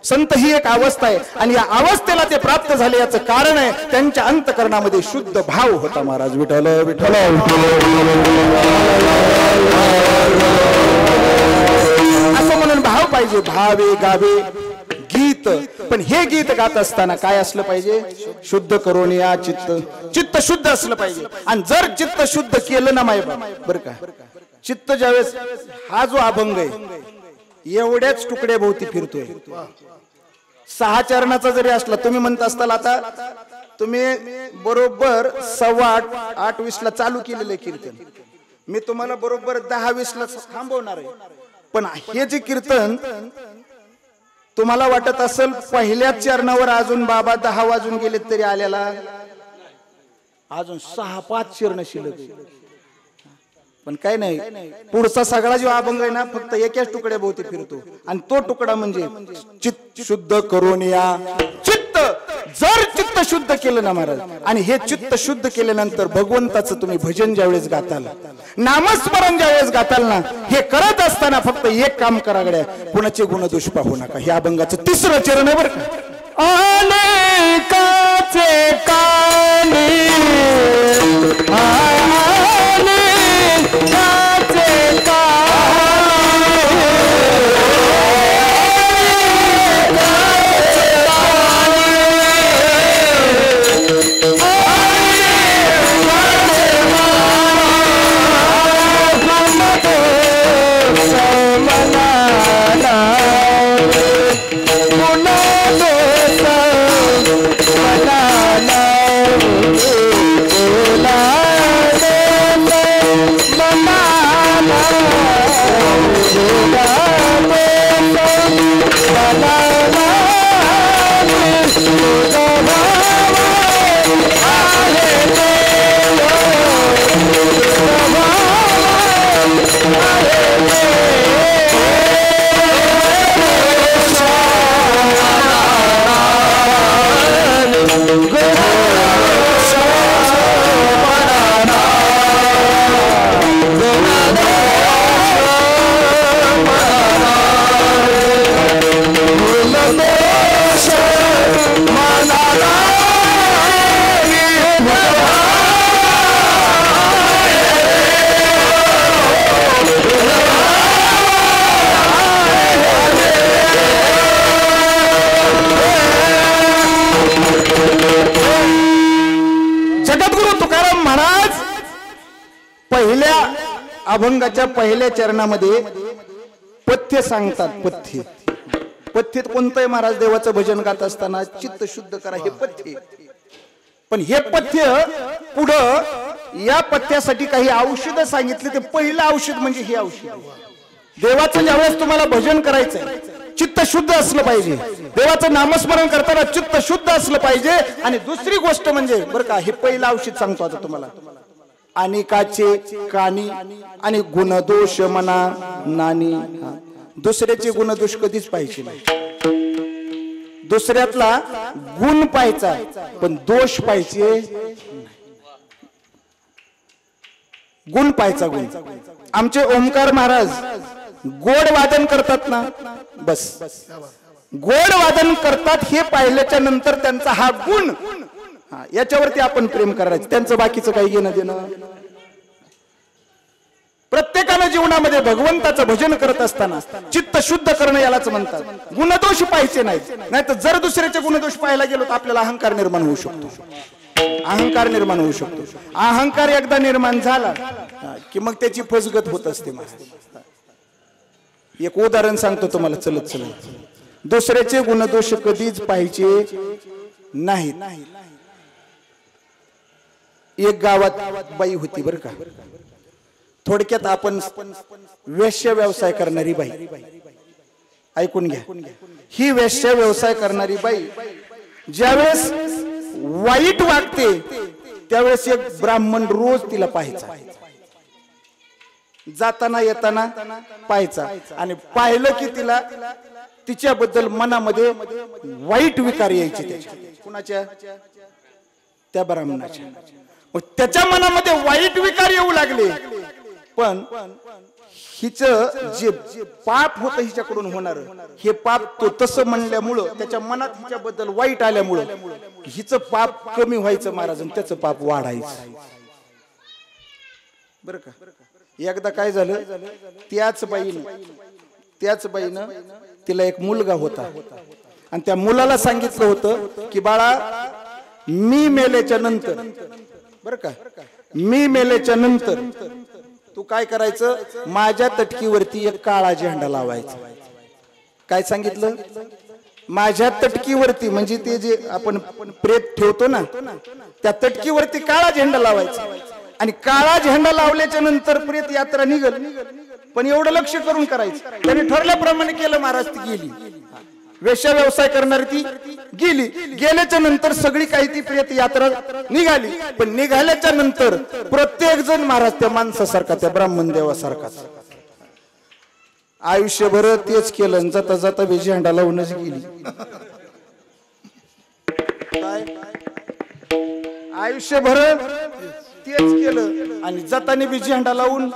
संत ही एक अवस्था आहे आणि या अवस्थेला ते प्राप्त झाले याचं कारण आहे त्यांच्या अंतकरणामध्ये शुद्ध भाव होता महाराज विठ्ठल विठ्ठल असं म्हणून भाव पाहिजे भावे गावे गीत पण हे गीत गात असताना काय असलं पाहिजे शुद्ध करून या चित्त शुद्ध असलं पाहिजे आणि जर चित्त शुद्ध केलं ना माय बर का चित्त ज्यावेळेस हा जो अभंग आहे एवढ्याच तुकडे भोवती फिरतोय 6 चरणाचा जरी असला तुम्ही म्हणत असताल आता तुम्ही बरोबर 8:15 ला चालू केलेलं कीर्तन मी तुम्हाला बरोबर 10:20 ला थांबवणार आहे पण हे जे कीर्तन तुम्हाला वाटत असेल पहिल्याच चरणावर अजून बाबा 10 वाजून गेलेत तरी आल्याला अजून 6-5 चरण शिल्लक पण काय नाही पुढचा सगळा जो अभंग आहे ना फक्त एकाच तुकड्या भोवती फिरतो आणि तो तुकडा म्हणजे चित्त शुद्ध करून या चित्त जर चित्त शुद्ध केलं ना महाराज आणि हे चित्त शुद्ध केल्यानंतर भगवंताचं तुम्ही भजन ज्यावेळेस गाताल नामस्मरण ज्यावेळेस गाताल ना हे करत असताना फक्त एक काम करा गड्या कुणाचे गुणदोष पाहू नका हे अभंगाचं 3रं चरण आहे बरं का अनेकाचे कानी अभंगाच्या पहिल्या चरणामध्ये पथ्य सांगतात पथ्य पथ्य कोणतंही महाराज देवाचं भजन गात असताना चित्त शुद्ध करा हे पथ्य पण हे पथ्य पुढं या पथ्यासाठी काही औषधं सांगितले ते पहिलं औषध म्हणजे हे औषध देवाचं ज्यावेळेस तुम्हाला भजन करायचंय चित्त शुद्ध असलं पाहिजे देवाचं नामस्मरण करताना चित्त शुद्ध असलं पाहिजे आणि दुसरी गोष्ट म्हणजे बरं का हे पहिलं औषध सांगतो आता तुम्हाला अनेकाचे कानी आणि गुणदोष मना नानी दुसऱ्याचे गुणदोष कधीच पाहिजे नाही दुसऱ्यातला गुण पाहायचा पण दोष पाहिजे गुण पाहायचा गुण आमचे ओमकार महाराज गोड वादन करतात ना बस गोड वादन करतात हे पाहिल्याच्या नंतर त्यांचा हा गुण याच्यावरती आपण प्रेम करायचं, त्यांचं बाकीचं काही घेणं देणं. प्रत्येकानं जीवनामध्ये भगवंताचं भजन करत असताना चित्त शुद्ध करणं यालाच म्हणतात. गुणदोष पाहायचे नाहीत, नाहीतर जर दुसऱ्याचे गुणदोष पाहायला गेलो तर आपल्याला अहंकार निर्माण होऊ शकतो. अहंकार निर्माण होऊ शकतो. अहंकार एकदा निर्माण झाला की मग त्याची फसगत होत असते. एक उदाहरण सांगतो तुम्हाला चलत चलत. दुसऱ्याचे गुणदोष कधीच पाहायचे नाहीत. एक गावात बाई होती बरं का. थोडक्यात आपण वेश्या व्यवसाय करणारी बाई. ऐकून घ्या. ही वेश्या व्यवसाय करणारी बाई ज्यावेळेस वाईट वागते त्यावेळेस एक ब्राह्मण रोज तिला पाहायचा, जाताना येताना पाहायचा, आणि पाहिलं की तिला तिच्याबद्दल मनामध्ये वाईट विकार यायचे. त्याच्या कुणाच्या? त्या ब्राह्मणाच्या. मग त्याच्या मनामध्ये वाईट विकार येऊ लागले. पण हिचं जे पाप होतं हिच्याकडून होणार, हे पाप तो तसं म्हणल्यामुळं त्याच्या मनात हिच्याबद्दल वाईट आल्यामुळं हिचं पाप कमी व्हायचं महाराज, त्याचं पाप वाढायचं. बरं का. एकदा काय झालं, त्याच बाईनं तिला एक मुलगा होता, आणि त्या मुलाला सांगितलं होतं की बाळा, मी मेल्याच्या नंतर, बरं का, मी मेल्याच्या नंतर तू काय करायचं, माझ्या तटकीवरती एक काळा झेंडा लावायचा. काय सांगितलं? माझ्या तटकीवरती, म्हणजे ते जे आपण प्रेत ठेवतो ना, त्या तटकीवरती काळा झेंडा लावायचा. आणि काळा झेंडा लावल्याच्या नंतर प्रेत यात्रा निघल, पण एवढं लक्ष करून करायचं. त्याने ठरल्याप्रमाणे केलं महाराज. ती गेली, वेश्या व्यवसाय करणारी ती गेली. गेल्याच्या नंतर सगळी काही ती प्रेत यात्रा निघाली. पण निघाल्याच्या नंतर प्रत्येक जण महाराज त्या माणसासारखा, त्या ब्राह्मण देवासारखाच आयुष्यभर तेच केलं. जाता जाता झेंडा लावूनच गेली. काय आयुष्यभर तेच केलं, आणि जाताना बी झेंडा लावून.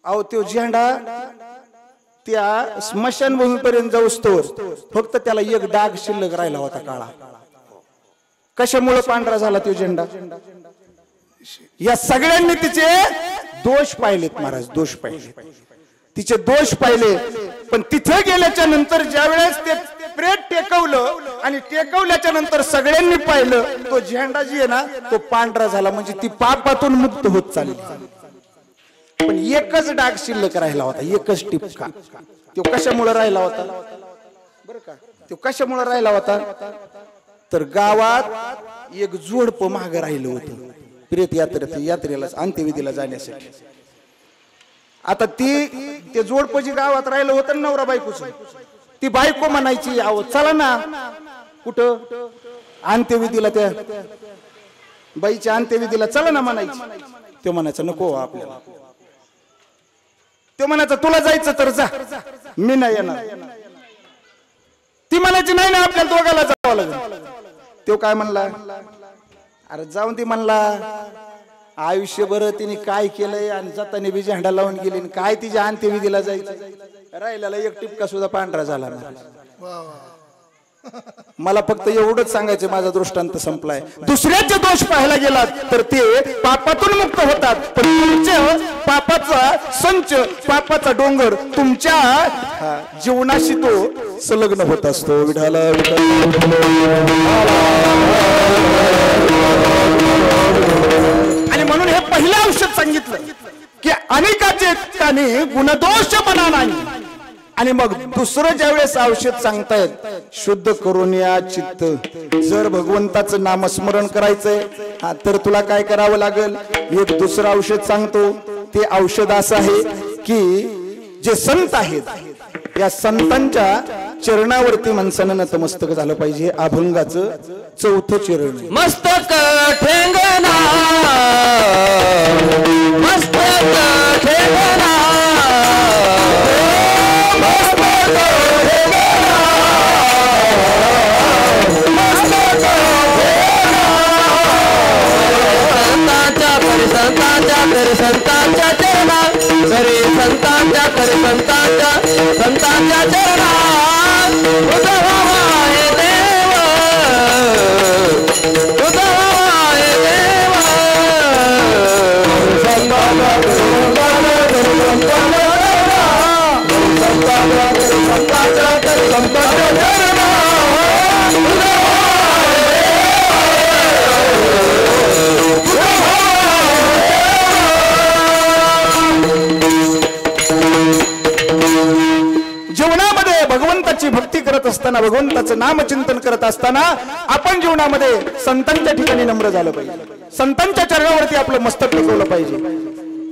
अहो तो झेंडा त्या स्मशानभूमीपर्यंत जाऊस्तोवर फक्त त्याला एक डाग शिल्लक राहिला होता काळा. कशामुळे पांढरा झाला तो झेंडा? या सगळ्यांनी तिचे दोष पाहिलेत महाराज, दोष पाहिले, तिचे दोष पाहिले. पण तिथे गेल्याच्या नंतर ज्यावेळेस ते प्रेत टेकवलं, आणि टेकवल्याच्या नंतर सगळ्यांनी पाहिलं, तो झेंडा जी आहे ना तो पांढरा झाला. म्हणजे ती पापातून मुक्त होत चालली. पण एकच डाग शिल्लक राहिला होता, एकच टिपका. तो कशामुळे राहिला होता बरं का? तो कशामुळे राहिला होता तर गावात एक जोडपं मागं राहिलं होतं प्रेत यात्रेला अंत्यविधीला जाण्यासाठी. आता ते जोडपं जी गावात राहिलं होतं नवरा बायकोच, ती बायको म्हणायची, अहो चला ना कुठं अंत्यविधीला, त्या बाईच्या अंत्यविधीला चला ना म्हणायची. तो म्हणायचं नको आपल्याला. तो म्हणायचा तुला जायचं तर जा, मी नाही येणार. ती म्हणायची नाही ना आपल्याला दोघाला जावं लागेल. तो काय म्हणला, अरे जाऊन ती म्हणला, आयुष्यभर तिने काय केलंय, आणि जाताना बी झेंडा लावून गेली, काय तिच्या अंत्यविधीला जायचं. राहिलेला एक टिपका सुद्धा पांढरा झाला ना. मला फक्त एवढंच सांगायचं, माझा दृष्टांत संपलाय. दुसऱ्याचे दोष पाहायला गेलात तर ते पापातून मुक्त होतात, पण तुमच्या पापाचा संच, पापाचा डोंगर तुमच्या जीवनाशी तो संलग्न होत असतो. विठाला आणि म्हणून हे पहिलं औषध सांगितलं की अनेकाचे ठिकाणी गुणदोष म्हणा नाही. आणि मग दुसरं ज्यावेळेस औषध सांगतायत, शुद्ध करून या चित्त. जर भगवंताचं नामस्मरण करायचंय तर तुला काय करावं लागेल, एक दुसरं औषध सांगतो. ते औषध असं आहे की जे संत आहेत या संतांच्या चरणावरती माणसानं नतमस्तक झालं पाहिजे. अभंगाचं चौथं चरण, मस्तक ठेंगना, मस्तक ठेंगना, संतांच्या चरणा, करे संतांच्या चरणा, उद्धव आहे देव, असताना, भगवंताचं नामचिंतन करत असताना आपण जीवनामध्ये संतांच्या ठिकाणी नम्र झालं पाहिजे, संतांच्या चरणावरती आपलं मस्तक टेकवलं पाहिजे.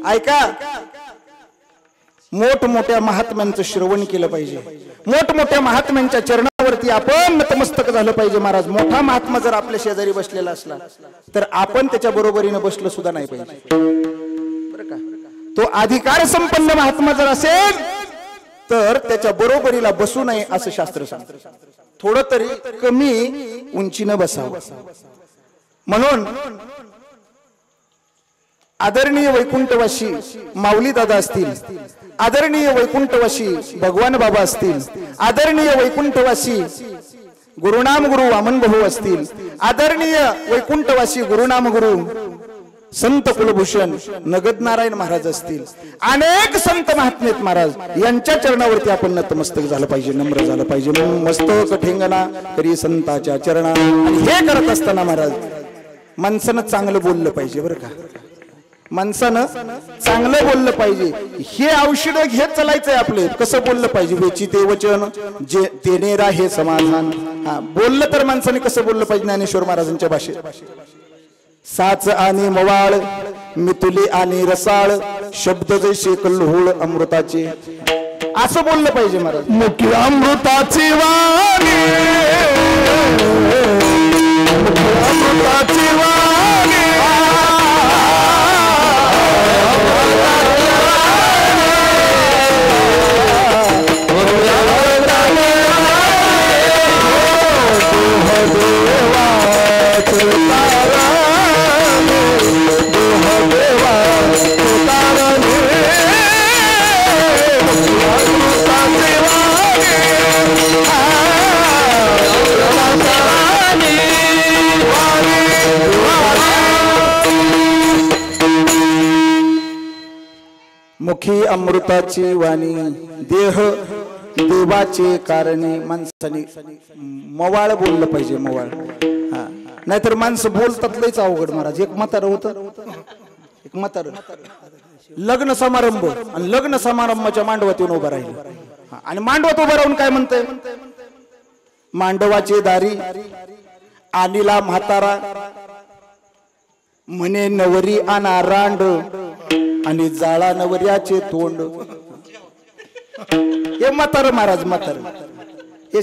ऐका, मोठमोठ्या महात्म्यांचं श्रवण केलं पाहिजे, मोठमोठ्या महात्म्यांच्या चरणावरती आपण नतमस्तक झालं पाहिजे. महाराज, मोठा महात्मा जर आपल्या शेजारी बसलेला असला तर आपण त्याच्या बरोबरीने बसलं सुद्धा नाही पाहिजे, बरं का. तो अधिकार संपन्न महात्मा जर असेल तर त्याच्या बरोबरीला बसू नये असं शास्त्र सांगतं. थोडं तरी कमी उंचीनं बसावं. म्हणून आदरणीय वैकुंठवासी माऊली दादा असतील, आदरणीय वैकुंठवासी भगवान बाबा असतील, आदरणीय वैकुंठवासी गुरुनाम गुरु वामन भाऊ असतील, आदरणीय वैकुंठवासी गुरुनाम गुरु संत कुलभूषण नगद नारायण महाराज असतील, अनेक संत महात्मेत महाराज यांच्या चरणावरती आपण नतमस्तक झालं पाहिजे, नम्र झालं पाहिजे. मस्तक ठेंगणा करी संताच्या चरणा. आणि हे करत असताना महाराज माणसानं चांगलं बोललं पाहिजे, बरं का. माणसानं चांगलं बोललं पाहिजे. हे औषध घेत चालायचंय आपले. कसं बोललं पाहिजे? वेची ते वचन जे तेने राहे समाधान. हा, बोललं तर माणसाने कसं बोललं पाहिजे ज्ञानेश्वर महाराजांच्या भाषेत? साच आणि मवाळ मितुली आणि रसाळ शब्द जैसे कल्होळ अमृताचे, असं बोललं पाहिजे महाराज. मुखी अमृताची वाणी, अमृताची वाणी, मुखी अमृताची वाणी देह देवाचे कारणे. माणसाने मवाळ बोललं पाहिजे, मवाळ. हा, नाहीतर माणसं बोलतात लयच अवघड महाराज. एक म्हातारं होतं, एक म्हातारं लग्न समारंभ, आणि लग्न समारंभाच्या मांडवात येऊन उभं राहिलं. आणि मांडवात उभं राहून काय म्हणतंय? मांडवाचे दारी आणीला म्हातारा म्हणे नवरी आणा रांड आणि जाळा नवऱ्याचे तोंड. हे म्हातार महाराज, म्हातार. हे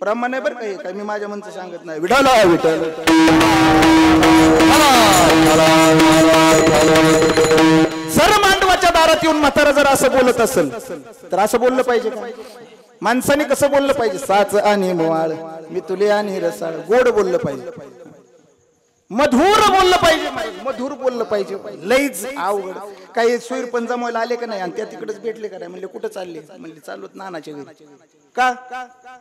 प्रमाण आहे बरं का. हे काय मी माझ्या मनचं सांगत नाही. विठाला विठ्ठल. जर मांडवाच्या दारात येऊन म्हातारा जर असं बोलत असेल तर असं बोललं पाहिजे का? माणसाने कसं बोललं पाहिजे? साच आणि मवाळ मितुले आणि रसाळ. गोड बोललं पाहिजे, मधुर बोललं पाहिजे, मधुर बोललं पाहिजे. लईच अवघड. काही सोयीर पण जमवायला आले का नाही आणि त्या तिकडेच भेटले का नाही? म्हणले कुठं चालले? म्हणले चाललो नानाच्या घरी. का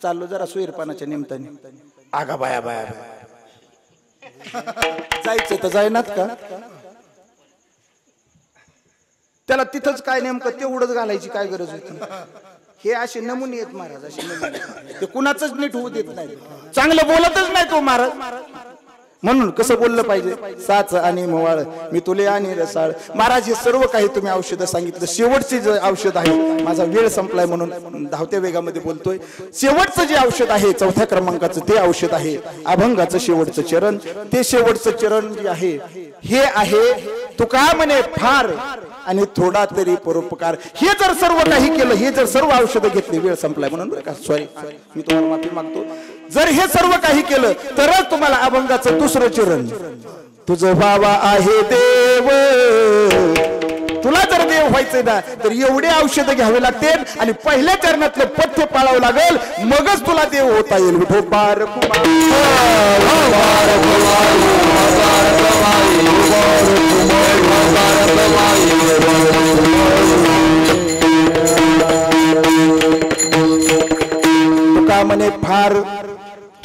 चाललो? जरा सोयीरपणाच्या निमित्ताने. आगा बाया बाया जायचं तर जायनात का? त्याला तिथंच काय नेमकं तेवढंच घालायची काय गरज होती? हे असे नमुने आहेत महाराज, असे नमुने. ते कुणाच नीट होऊ देत नाही, चांगलं बोलतच नाही तो महाराज. म्हणून कसं बोललं पाहिजे? साच आणि मवाळ मितुले आणि रसाळ. महाराज हे सर्व काही तुम्ही औषधं सांगितलं. शेवटचे जे औषध आहे, माझा वेळ संपलाय म्हणून धावत्या वेगामध्ये बोलतोय. शेवटचं जे औषध आहे 4थ्या क्रमांकाचं ते औषध आहे अभंगाचं शेवटचं चरण. ते शेवटचं चरण जे आहे हे आहे तुका म्हणे फार आणि थोडा तरी परोपकार. हे जर सर्व काही केलं, हे जर सर्व औषधं घेतली, वेळ संपलाय म्हणून बरं का, सॉरी मी तुम्हाला माफी मागतो. जर हे सर्व काही केलं तरच तुम्हाला अभंगाचं दुसरं चरण तुझं भावा आहे देव. तुला जर देव व्हायचंय ना तर एवढे औषधं घ्यावे लागतील आणि पहिल्या चरणातलं पथ्य पाळावं लागेल, मगच तुला देव होता येईल. विठो पार तुका म्हणे फार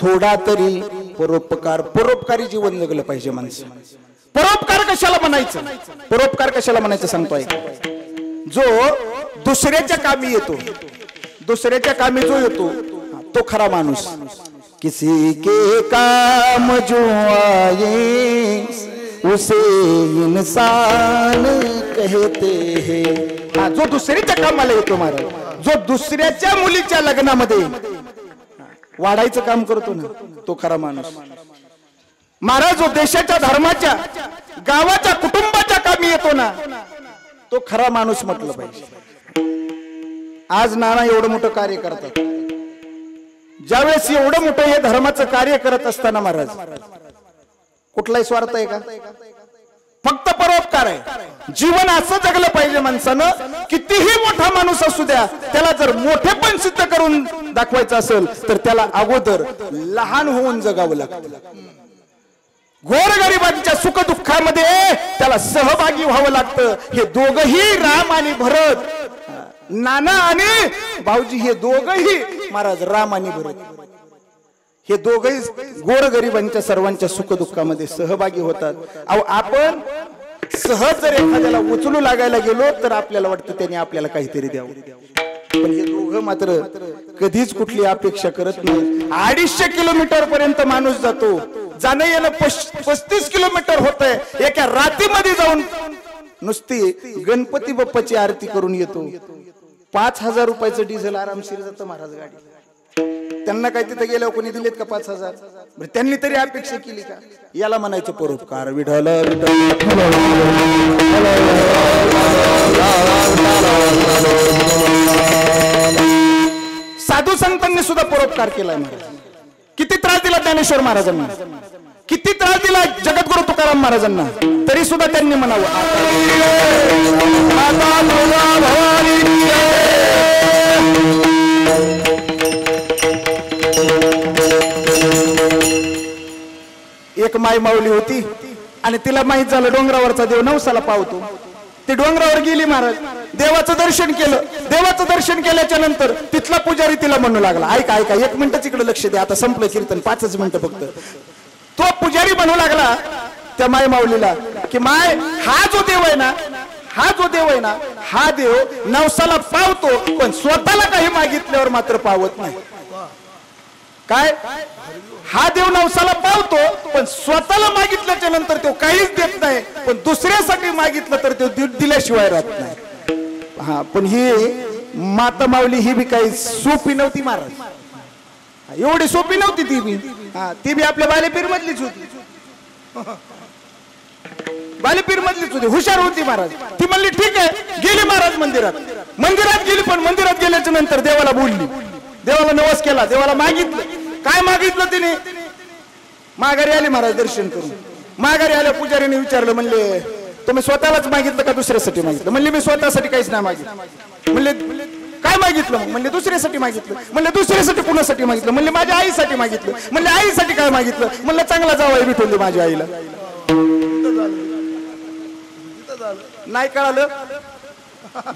थोडा तरी परोपकार. परोपकारी जीवन जगलं पाहिजे माणसं. परोपकार कशाला म्हणायचं? परोपकार कशाला म्हणायचं सांगतोय? जो दुसऱ्याच्या कामी येतो, दुसऱ्याच्या कामी जो येतो तो खरा माणूस. किसी के काम जो आए उसे इंसान कहते हैं. जो दुसऱ्याच्या कामाला येतो महाराज, जो दुसऱ्याच्या मुलीच्या लग्नामध्ये वाढायचं काम करतो ना, तो खरा माणूस. महाराज जो देशाच्या, धर्माच्या, गावाच्या, कुटुंबाच्या कामी येतो ना, तो खरा माणूस म्हटलं पाहिजे. आज नाना एवढं मोठं कार्य करतात. ज्यावेळेस एवढं मोठं हे धर्माचं कार्य करत असताना महाराज कुठलाही स्वार्थ आहे का? फक्त परोपकार आहे. जीवन असं जगलं पाहिजे माणसानं. कितीही मोठा माणूस असू द्या, त्याला जर मोठेपण सिद्ध करून दाखवायचं असेल तर त्याला अगोदर लहान होऊन जगावं लागतं. गोरगरिबांच्या सुख दुःखामध्ये त्याला सहभागी व्हावं लागतं. हे दोघही राम आणि भरत, नाना आणि भाऊजी, हे दोघही महाराज राम आणि भरत, हे दोघही गोरगरिबांच्या सर्वांच्या सुख दुःखामध्ये सहभागी होतात. अहो आपण सहज जर एखाद्याला उचलू लागायला गेलो तर आपल्याला वाटतं त्याने आपल्याला काहीतरी द्यावं, पण हे दोघं मात्र कधीच कुठली अपेक्षा करत नाही. 250 किलोमीटर पर्यंत माणूस जातो. जाणं येणं 35 किलोमीटर होत आहे. एका रात्रीमध्ये जाऊन नुसती गणपती बाप्पाची आरती करून येतो. 5000 रुपयाचं डिझेल आरामशीर जातं महाराज गाडी. त्यांना काय तिथे गेल्यावर कोणी दिलेत का 5000? त्यांनी तरी अपेक्षा केली का? याला म्हणायचं परोपकार. विठ्ठल साधू संतांनी सुद्धा परोपकार केलाय महाराज. किती त्रास दिला ज्ञानेश्वर महाराजांना, किती त्रास दिला जगद्गुरु तुकाराम महाराजांना, तरी सुद्धा त्यांनी म्हणावं एक माय माऊली होती आणि तिला माहित झालं डोंगरावरचा देव नवसाला पावतो. ती डोंगरावर गेली महाराज, देवाचं दर्शन केलं. देवाचं दर्शन केल्याच्या नंतर तिथला पुजारी तिला म्हणू लागला, ऐका ऐका 1 मिनिटच इकडे लक्ष द्या, आता संपलं कीर्तन, 5च मिनिटं फक्त. तो पुजारी म्हणू लागला त्या माय माऊलीला की माय, हा जो देव आहे ना, हा जो देव आहे ना, हा देव नवसाला पावतो, पण स्वतःला काही मागितल्यावर मात्र पावत नाही. काय? हा देव नवसाला पावतो, पण स्वतःला मागितल्याच्या नंतर तो काहीच देत नाही, पण दुसऱ्यासाठी मागितलं तर तो दिल्याशिवाय राहत नाही. हा, पण ही माता माऊली ही बी काही सोपी नव्हती महाराज. एवढी सोपी नव्हती ती बी. हा, ती बी आपल्या बालेपीर मधलीच होती. बालेपीर मधलीच होती, हुशार होती महाराज. ती म्हणली ठीक आहे, गेली महाराज मंदिरात. मंदिरात गेली, पण मंदिरात गेल्याच्या नंतर देवाला बोलली, देवाला नवस केला, देवाला मागितलं. काय मागितलं तिने? माघारी आली महाराज दर्शन करून. माघारी आल्या पुजारीने विचारलं, म्हणले तुम्ही स्वतःलाच मागितलं का दुसऱ्यासाठी मागितलं? म्हणले मी स्वतःसाठी काहीच नाही मागितलं. म्हणले काय मागितलं? मग म्हणले दुसऱ्यासाठी मागितलं. म्हणले दुसऱ्यासाठी कुणासाठी मागितलं? म्हणले माझ्या आईसाठी मागितलं. म्हणले आईसाठी काय मागितलं? म्हणलं चांगला जावई भेटून दे माझ्या आईला. नाही कळालं?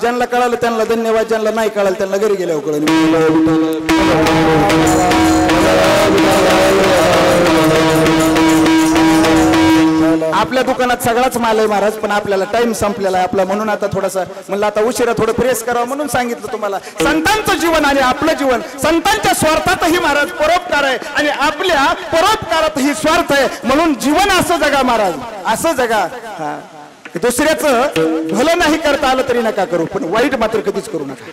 ज्यांना कळालं त्यांना धन्यवाद, ज्यांना नाही कळालं त्यांना घरी गेल्यावर कळलं. आपल्या दुकानात सगळाच माल आहे महाराज, पण आपल्याला टाइम संपलेला आहे आपला, म्हणून आता थोडासा म्हणलं आता उशिरा थोडं प्रेस करावं म्हणून सांगितलं तुम्हाला. संतांचं जीवन आणि आपलं जीवन, संतांच्या स्वार्थातही महाराज परोपकार आहे आणि आपल्या परोपकारातही स्वार्थ आहे. म्हणून जीवन असं जगा महाराज, असं जगा. हा, दुसऱ्याचं भलं नाही करता आलं तरी नका करू, पण वाईट मात्र कधीच करू नका.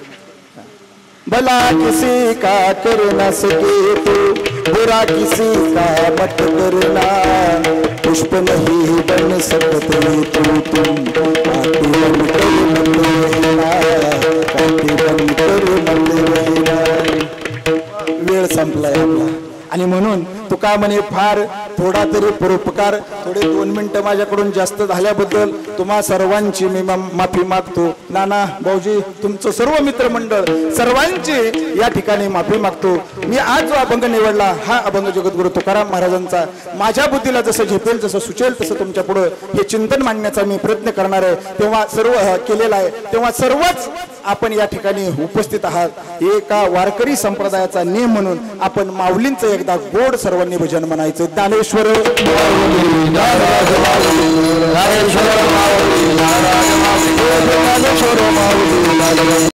भला किसी का कर न सके तो बुरा किसी का मत करना, पुष्प नहीं बन सकते तुम काटे बनकर मत रहना, काटे बनकर मत रहना. वेळ संपलाय आपला आणि म्हणून तुका म्हणे फार थोडा तरी परोपकार. थोडे 2 मिनिटं माझ्याकडून जास्त झाल्याबद्दल तुम्हा सर्वांची मी माफी मागतो. नाना भाऊजी, तुमचं सर्व मित्रमंडळ सर्वांची या ठिकाणी माफी मागतो. मी आज जो अभंग निवडला हा अभंग जगद्गुरु तुकाराम महाराजांचा. माझ्या बुद्धीला जसं झेपेल जसं सुचेल तसं तुमच्या पुढे हे चिंतन मांडण्याचा मी प्रयत्न करणार आहे. तेव्हा सर्व केलेला आहे, तेव्हा सर्वच आपण या ठिकाणी उपस्थित आहात. एका वारकरी संप्रदायाचा नियम म्हणून आपण माऊलींचं एकदा गोड सर्वांनी भजन म्हणायचं. ज्ञानेश्वर